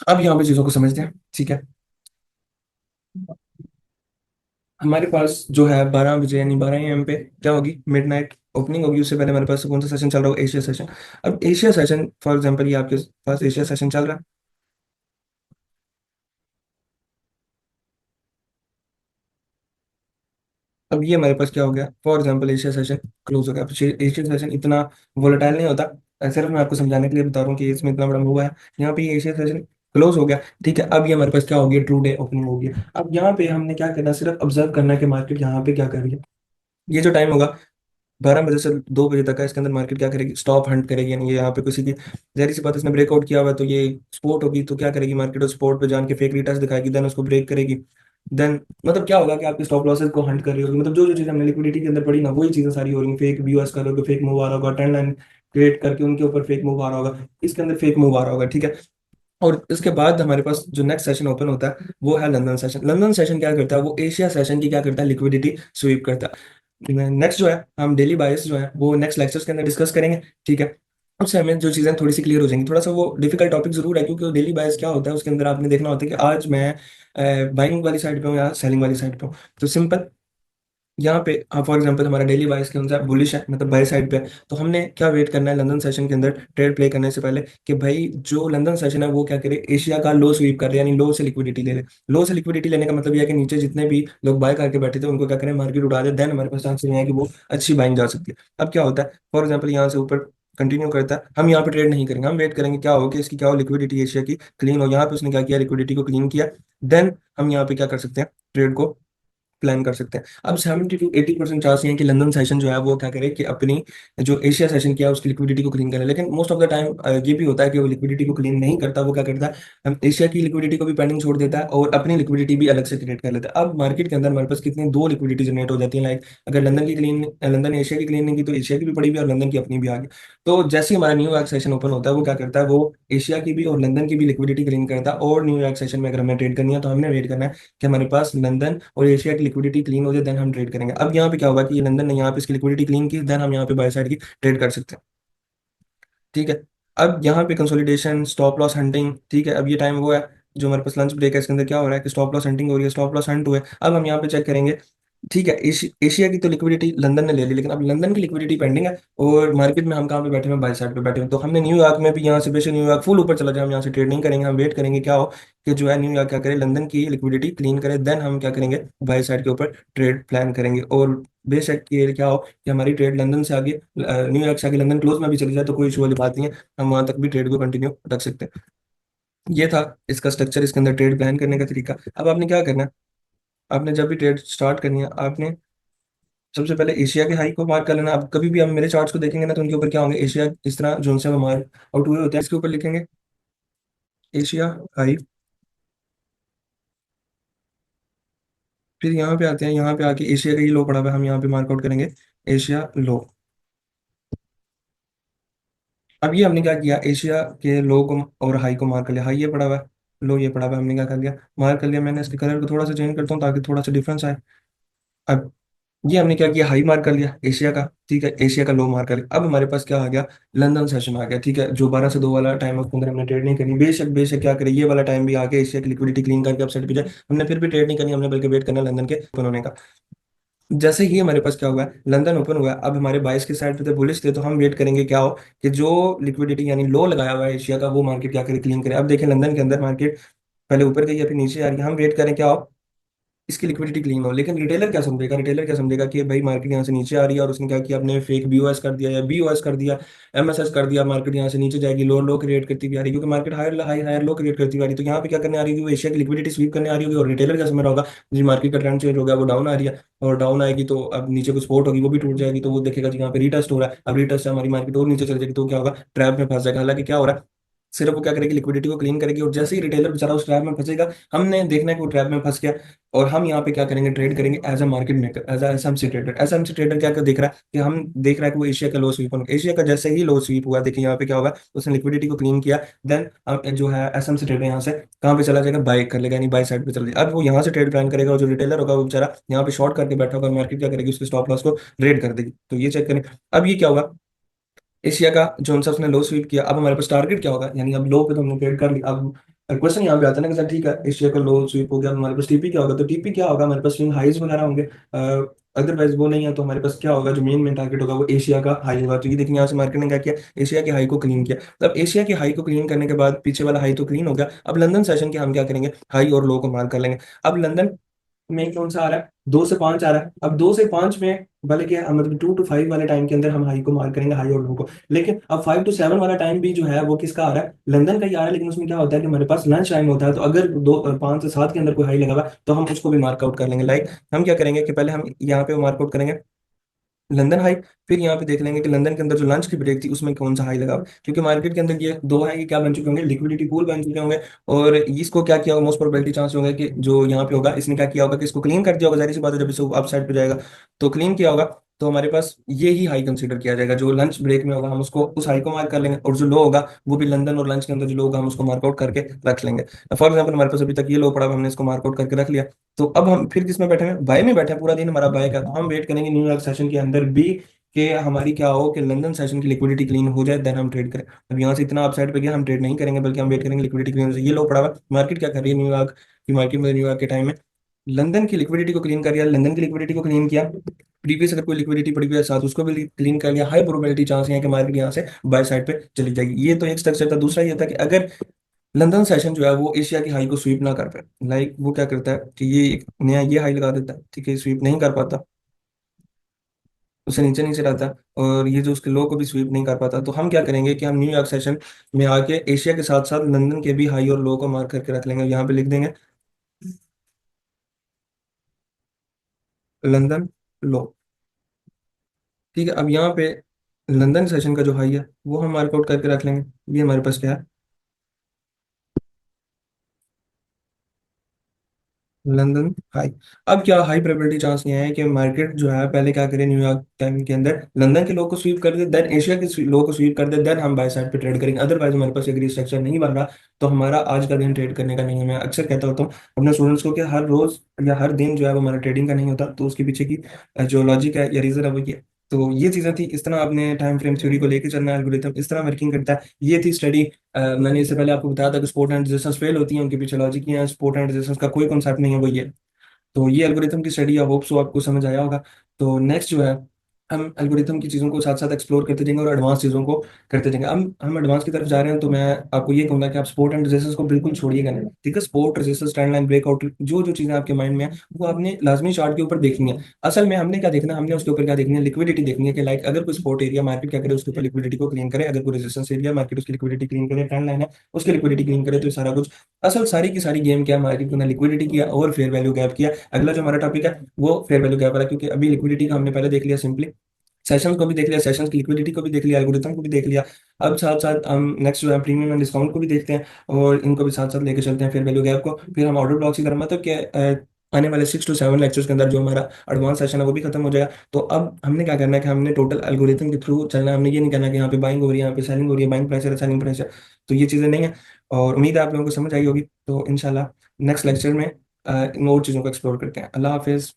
अब यहाँ पे चीज़ों को समझते हैं। ठीक है, हमारे पास जो है 12 बजे यानी 12 AM पे क्या होगी, मिडनाइट ओपनिंग होगी। उससे पहले हमारे पास कौन सा सेशन चल रहा होगा, एशिया सेशन। अब एशिया सेशन फॉर एग्जांपल ये आपके पास एशिया सेशन चल रहा है। अब ये हमारे पास क्या हो गया, for example Asia session close हो गया। अब एशिया सेशन इतना वोलेटाइल नहीं होता, सिर्फ मैं आपको समझाने के लिए बता रहा हूँ कि इसमें इतना बड़ा मूव है। यहाँ पे एशिया सेशन क्लोज हो गया। ठीक है, अब ये हमारे पास क्या हो गया, ट्रू डे ओपनिंग हो गया। अब यहाँ पे हमने क्या करना है, सिर्फ ऑब्जर्व करना है कि मार्केट यहाँ पे क्या कर रही है। ये जो टाइम होगा 12 बजे से 2 बजे तक का, इसके अंदर मार्केट क्या करेगी, स्टॉप हंट करेगी। यानी ये यहाँ पे किसी की जहरी सी बात, इसने ब्रेकआउट किया हुआ है तो ये स्पोर्ट होगी, तो क्या करेगी मार्केट, उस स्पोर्ट पे जान के फेक रिटर्न्स दिखाएगी, देन उसको ब्रेक करेगी। देन मतलब क्या होगा कि आपकी स्टॉप लॉसेस को हंट कर रही होगी, मतलब जो जो चीज़ हमने लिक्विडिटी के अंदर पड़ी ना, वही चीज़ें सारी हो रही हैं। फेक व्यूअर्स कर रहे हो, फेक मूव आ रहा होगा, ट्रेंड लाइन क्रिएट करके उनके ऊपर फेक मूव आ रहा होगा, इसके अंदर फेक मूव आ रहा होगा। ठीक है, और इसके बाद हमारे पास जो नेक्स्ट सेशन ओपन होता है वो है लंदन सेशन। लंदन सेशन क्या करता है, वो एशिया सेशन की क्या करता है, लिक्विडिटी स्वीप करता है। नेक्स्ट जो है हम डेली बायस जो है वो नेक्स्ट लेक्चर्स के अंदर डिस्कस करेंगे। ठीक है, उससे हमें जो चीज़ें थोड़ी सी क्लियर हो जाएंगी। थोड़ा सा वो डिफिकल्ट टॉपिक जरूर है, क्योंकि डेली बायस क्या होता है उसके अंदर आपने देखना होता है कि आज मैं बाइंग वाली साइड पे हूँ या सेलिंग वाली साइड पे हूँ। तो सिंपल यहाँ पे फॉर एग्जांपल हमारा डेली बायस के अनुसार बुलिश है, मतलब बाय साइड पे है, तो हमने क्या वेट करना है लंदन सेशन के अंदर ट्रेड प्ले करने से पहले कि भाई जो लंदन सेशन है वो क्या करे, एशिया का लो स्वीप कर रहे यानी लो से लिक्विडिटी ले ले। लो से लिक्विडिटी लेने का मतलब यह है कि नीचे जितने भी लोग बाय करके बैठे थे उनको क्या करें, मार्केट उड़ा दे, देन हमारे पास चांसेस है कि वो अच्छी बाइंग जा सकती है। अब क्या होता है, फॉर एग्जाम्पल यहाँ से ऊपर कंटिन्यू करता है, हम यहाँ पे ट्रेड नहीं करेंगे, हम वेट करेंगे क्या हो कि इसकी क्या हो, लिक्विडिटी एशिया की क्लीन हो। यहाँ पे उसने क्या किया, लिक्विडिटी को क्लीन किया, देन हम यहाँ पे क्या कर सकते हैं, ट्रेड को प्लान कर सकते हैं। अब 70 to 80% चांस ये है कि लंदन सेशन जो है वो क्या करे कि अपनी जो एशिया सेशन किया उसकी लिक्विडिटी को क्लीन करे। लेकिन मोस्ट ऑफ द टाइम ये भी होता है कि वो लिक्विडिटी को क्लीन नहीं करता, वो क्या करता है, एशिया की लिक्विडिटी को भी पेंडिंग छोड़ देता है और अपनी लिक्विडिटी भी अलग से क्रिएट कर लेता है। अब मार्केट के अंदर हमारे पास कितनी दो लिक्विडिटी जनरेट हो जाती है, लाइक अगर लंदन एशिया की क्लीन नहीं की तो एशिया की भी पड़ी भी और लंदन की अपनी भी आ गई। तो जैसे ही हमारा न्यूयॉर्क सेशन ओपन होता है वो क्या करता है, वो एशिया की भी और लंदन की भी लिक्विडिटी क्लीन करता है। और न्यूयॉर्क सेशन में अगर हमें ट्रेड करनी है तो हमने वेट करना है कि हमारे पास लंदन और एशिया की लिक्विडिटी क्लीन हो जाए, देन हम ट्रेड करेंगे। अब यहाँ पे क्या होगा कि ये लंदन ने यहाँ पे इसकी लिक्विडिटी क्लीन की, देन हम यहाँ पे बाय साइड की ट्रेड कर सकते हैं। ठीक है। अब यहाँ पे कंसोलिडेशन, स्टॉप लॉस हंटिंग, ठीक है। अब ये टाइम वो है जो हमारे पास लंच ब्रेक है, इसके अंदर क्या हो रहा है कि स्टॉप लॉस हंटिंग हो रही है, स्टॉप लॉस हंट हुए। अब हम यहाँ पे चेक करेंगे, ठीक है, एशिया की तो लिक्विडिटी लंदन ने ले ली, लेकिन अब लंदन की लिक्विडिटी पेंडिंग है और मार्केट में हम कहाँ पे बैठे हुए हैं, बाई साइड पे बैठे हुए हैं। तो हमने न्यूयॉर्क में भी यहाँ से बेशक न्यूयॉर्क फुल ऊपर चला जाए, हम यहाँ से ट्रेड नहीं करेंगे, हम वेट करेंगे क्या हो कि जो है न्यूयॉर्क क्या करे, लंदन की लिक्विडिटी क्लीन करे, देन हम क्या करेंगे, बाई साइड के ऊपर ट्रेड प्लान करेंगे। और बेशक ये क्या हो कि हमारी ट्रेड लंदन से आगे न्यूयॉर्क से आगे लंदन क्लोज में भी चली जाए तो कोई इशू वाली बात नहीं है, हम वहां तक भी ट्रेड को कंटिन्यू रख सकते हैं। ये था इसका स्ट्रक्चर, इसके अंदर ट्रेड प्लान करने का तरीका। अब आपने क्या करना है, आपने जब भी ट्रेड स्टार्ट करनी है आपने सबसे पहले एशिया के हाई को मार्क कर लेना। आप कभी भी हम मेरे चार्ट्स को देखेंगे ना तो उनके ऊपर क्या होंगे, एशिया इस तरह जोन से हम मार्क आउट हुए होते हैं, इसके ऊपर लिखेंगे एशिया हाई। फिर यहाँ पे आते हैं, यहाँ पे आके एशिया का ही लो पड़ा हुआ है, हम यहाँ पे मार्क आउट करेंगे एशिया लो। अब ये हमने क्या किया, एशिया के लो को और हाई को मार्क कर लिया, हाई ये पड़ा हुआ है, लो ये पड़ा हुआ है, हमने क्या कर लिया, मार्क कर लिया। मैंने इसके कलर को थोड़ा सा चेंज करता हूँ ताकि थोड़ा सा डिफरेंस आए। अब ये हमने क्या किया, हाई मार्क कर लिया एशिया का, ठीक है, एशिया का लो मार्क कर लिया। अब हमारे पास क्या आ गया, लंदन सेशन आ गया, ठीक है, जो 12 से 2 वाला टाइम है उसके अंदर हमने ट्रेड नहीं करनी। बेशक बेशक क्या करें, ये वाला टाइम भी आके एशिया की लिक्विडिटी क्लीन करके अपसाइड पे जाए, हमने फिर भी ट्रेड नहीं करनी, हमने बल्कि वेट करना है लंदन के ओपन होने का। जैसे ही हमारे पास क्या हुआ है, लंदन ओपन हुआ है, अब हमारे बाइस के साइड पे थे, बुलिश थे, तो हम वेट करेंगे क्या हो कि जो लिक्विडिटी यानी लो लगाया हुआ है एशिया का वो मार्केट क्या करे, क्लीन करे। अब देखें लंदन के अंदर मार्केट पहले ऊपर गई है फिर नीचे आ रही है, हम वेट करें क्या हो, इसकी लिक्विडिटी क्लीन हो। लेकिन रिटेलर क्या समझेगा, रिटेलर क्या समझेगा कि भाई मार्केट यहाँ से नीचे आ रही है और उसने क्या किया, अपने फेक बीओएस कर दिया या बीओएस कर दिया, एमएसएस कर दिया, मार्केट यहाँ से नीचे जाएगी, लो लो क्रिएट करती हुई आ रही है, क्योंकि market higher high higher low create करती हुई आ रही है। तो यहाँ पे क्या करने आ रही है, वो एशिया की लिक्विडिटी स्वीप करने आ रही होगी और रिटेलर क्या समझ रहा होगा, जी मार्केट का ट्रेंड चेंज हो गया, वो डाउन आ रही है और डाउन आएगी तो अब नीचे कुछ सपोर्ट होगी वो भी टूट जाएगी, तो वो देखेगा जी यहाँ पे रीटेस्ट हो रहा है, अब रीटेस्ट से हमारी मार्केट और नीचे चली जाएगी, तो क्या होगा, ट्रैप में फंस जाएगा। हालांकि क्या हो रहा है, सिर्फ वो क्या करेगी, लिक्विडिटी को क्लीन करेगी, और जैसे ही रिटेलर बेचारा उस ट्रैप में फंसेगा, हमने देखना है कि वो ट्रैप में फंस गया, और हम यहाँ पे क्या करेंगे, ट्रेड करेंगे as a market maker, as SMC trader. SMC trader क्या कर देख रहा है कि हम देख रहा है कि वो एशिया का लो स्वीप होगा, एशिया का जैसे ही लो स्वीप हुआ, देखिए यहाँ पे क्या होगा, उसने लिक्विडिटी को क्लीन किया, देन जो है एसएमसी ट्रेडर यहाँ से कहाँ पे चला जाएगा, बाय कर लेगा, यानी बाय साइड पे चला जाएगा। अब वो यहाँ से ट्रेड प्लान करेगा और जो रिटेलर होगा वो बेचारा यहाँ पे शॉर्ट करके बैठा होगा, मार्केट क्या करेगी, उसके स्टॉप लॉस को रेड कर देगी। तो ये चेक करें। अब ये क्या होगा, एशिया का जो सा उसने लो स्वीप किया, अब हमारे पास टारगेट क्या होगा, यानी अब लो पे तो हमने ट्रेड कर लिया। अब क्वेश्चन यहाँ पे आता है ना कि सर ठीक है एशिया का लो स्वीप हो गया, अब हमारे पास टीपी क्या होगा, तो टीपी क्या होगा, हमारे पास स्विंग हाईज वगैरह होंगे, अदरवाइज वो नहीं है तो हमारे पास क्या होगा, जो मेन मेन टारगेट होगा वो एशिया का हाई होगा। तो ये देखिए यहाँ से मार्केट ने क्या किया, एशिया के हाई को क्लीन किया। तब एशिया के हाई को क्लीन करने के बाद पीछे वाला हाई तो क्लीन हो गया, अब लंदन सेशन के हम क्या करेंगे, हाई और लो को मार्क कर लेंगे। अब लंदन में कौन सा आ रहा है, 2 से 5 आ रहा है। अब 2 से 5 में भले कि मतलब 2 to 5 वाले टाइम के अंदर हम हाई को मार्क करेंगे, हाई और लो को। लेकिन अब 5 to 7 वाला टाइम भी जो है वो किसका आ रहा है, लंदन का ही आ रहा है। लेकिन उसमें क्या होता है कि हमारे पास लंच टाइम होता है, तो अगर 5 से 7 के अंदर कोई हाई लगा हुआ है तो हम उसको भी मार्कआउट कर लेंगे। लाइक हम क्या करेंगे कि पहले हम यहाँ पे मार्कआउट करेंगे लंदन हाई, फिर यहाँ पे देख लेंगे कि लंदन के अंदर जो लंच की ब्रेक थी उसमें कौन सा हाई लगा हुआ है। क्योंकि मार्केट के अंदर ये दो है, ये क्या बन चुके होंगे, लिक्विडिटी पूल बन चुके होंगे। और इसको क्या किया होगा, मोस्ट प्रोबेबिलिटी चांस होगा कि जो यहाँ पे होगा इसने क्या किया होगा कि इसको क्लीन कर दिया होगा, जाहिर सी बात है जब इसे अप साइड पे जाएगा तो क्लीन किया होगा। तो हमारे पास ये ही हाई कंसीडर किया जाएगा, जो लंच ब्रेक में होगा हम उसको उस हाई को मार्क कर लेंगे, और जो लो होगा वो भी लंदन और लंच के अंदर जो लो होगा हम उसको मार्कआउट करके रख लेंगे। फॉर एग्जाम्पल हमारे पास अभी तक ये लो पड़ा हुआ, हमने इसको मार्कआउट करके रख लिया। तो अब हम फिर किस में बैठे हैं, बाय में बैठे हैं, पूरा दिन हमारा बाय का, तो हम वेट करेंगे न्यूयॉर्क सेशन के अंदर भी कि हमारी क्या हो कि लंदन सेशन की लिक्विडिटी क्लीन हो जाए, देन हम ट्रेड करें। अब यहाँ से इतना अपसाइड पे गया, हम ट्रेड नहीं करेंगे, बल्कि हम वेट करेंगे लिक्विडिटी क्लीन हो जाए। ये लो पड़ा हुआ मार्केट क्या कर रही है, न्यूयॉर्क की मार्केट में, न्यूयॉर्क के टाइम में लंदन की लिक्विडिटी को क्लीन कर दिया, लंदन की लिक्विडिटी को क्लीन किया, प्रीवियस अगर कोई लिक्विडिटी पड़ी हुई है साथ उसको भी क्लीन कर लिया, हाई प्रोबेबिलिटी चांस है कि मार्केट यहाँ से बाय साइड पे चली जाएगी। ये तो एक स्ट्रक्चर था। दूसरा ये था कि अगर लंदन सेशन जो है वो एशिया की हाई को स्वीप ना कर पाए, लाइक वो क्या करता है कि ये एक नया ये हाई लगा देता है, ठीक है, स्वीप नहीं कर पाता, उससे नीचे नीचे रहता है, और ये जो उसके लो को भी स्वीप नहीं कर पाता, तो हम क्या करेंगे कि हम न्यूयॉर्क सेशन में आके एशिया के साथ साथ लंदन के भी हाई और लो को मार्क करके रख लेंगे, यहाँ पे लिख देंगे लंदन लो। ठीक है, अब यहाँ पे लंदन सेशन का जो हाई है वो हम मार्कआउट करके रख लेंगे। ये हमारे पास क्या है, लंदन हाई। अब क्या हाई प्रोबेबिलिटी चांस ये है कि मार्केट जो है पहले क्या करे, न्यूयॉर्क टाइम के अंदर लंदन के लो को स्वीप कर दे, देन एशिया के लो को स्वीप कर दे, देन हम बाय साइड पे ट्रेड करेंगे। अदरवाइज हमारे पास एग्री स्ट्रक्चर नहीं बन रहा, तो हमारा आज का दिन ट्रेड करने का नहीं है। मैं अक्सर कहता होता हूँ अपने स्टूडेंट्स को कि हर रोज या हर दिन जो है वो हमारा ट्रेडिंग का नहीं होता, तो उसके पीछे की जो लॉजिक है या रीजन है वो ये। तो ये चीजें थी, इस तरह आपने टाइम फ्रेम थ्योरी को लेकर चलना है, एल्गोरिथम इस तरह वर्किंग करता है। ये थी स्टडी। मैंने इससे पहले आपको बताया था कि सपोर्ट एंड रेजिस्टेंस फेल होती है, उनके पीछे लॉजिक ही है, सपोर्ट एंड रेजिस्टेंस का कोई कॉन्सेप्ट नहीं है, वो ये। तो ये एल्गोरिथम की स्टडी है, होप सो आपको समझ आया होगा। तो नेक्स्ट जो है, हम एल्गोरिथम की चीज़ों को साथ साथ एक्सप्लोर करते जाएंगे और एडवांस चीज़ों को करते जाएंगे। हम एडवांस की तरफ जा रहे हैं, तो मैं आपको ये कहूंगा कि आप स्पोर्ट एंड रेजिस्टेंस को बिल्कुल छोड़िएगा नहीं, ठीक है। Sport resistance trend line breakout जो जो चीज़ें आपके माइंड में है वो आपने लाजमी चार्ट के ऊपर देखनी है। असल में हमने क्या देखना है, हमने उसके ऊपर क्या देखनी है, लिक्विडिटी देखनी है कि लाइक अगर कोई स्पोर्ट एरिया मार्केट क्या करे, उसके ऊपर लिक्विडिटी को क्लीन करे, अगर कोई रेजिस्टेंस एरिया मार्केट उसकी लिक्विडिटी क्लीन करे, ट्रेंड लाइन है उसकी लिक्विडिटी क्लीन करे, तो ये सारा कुछ असल सारी की सारी गेम क्या है, मार्केट को ना लिक्विडिटी किया और फेयर वैल्यू गैप किया। अगला जो हमारा टॉपिक है वो फेयर वैल्यू गैप वाला, क्योंकि अभी लिक्विडिटी का हमने पहले देख लिया सिंपली, सेशंस को भी देख लिया, सेशंस की लिक्विडिटी को भी देख लिया, एल्गोरिथम को भी देख लिया। अब साथ साथ हम नेक्स्ट जो है प्रीमियम एंड डिस्काउंट को भी देखते हैं, और इनको भी साथ साथ लेके चलते हैं, फिर वैल्यू गैप को, फिर हम ऑर्डर ब्लॉक्स की तरफ, मतलब कि आने वाले 6 to 7 लेक्चर्स के अंदर जो हमारा एडवांस सेशन है वो भी खत्म हो जाएगा। तो अब हमने क्या करना है कि हमने टोटल एल्गोरिथम के थ्रू चलना है। हमने ये नहीं कहना कि यहाँ पे बाइंग हो रही है, यहाँ पे सेलिंग हो रही है, बाइंग प्रेशर है, सेलिंग प्रेशर, तो ये चीज़ें नहीं है। और उम्मीद है आप लोगों को समझ आई होगी। तो इंशाल्लाह नेक्स्ट लेक्चर में इन और चीज़ों को एक्सप्लोर करते हैं। अल्लाह हाफिज़।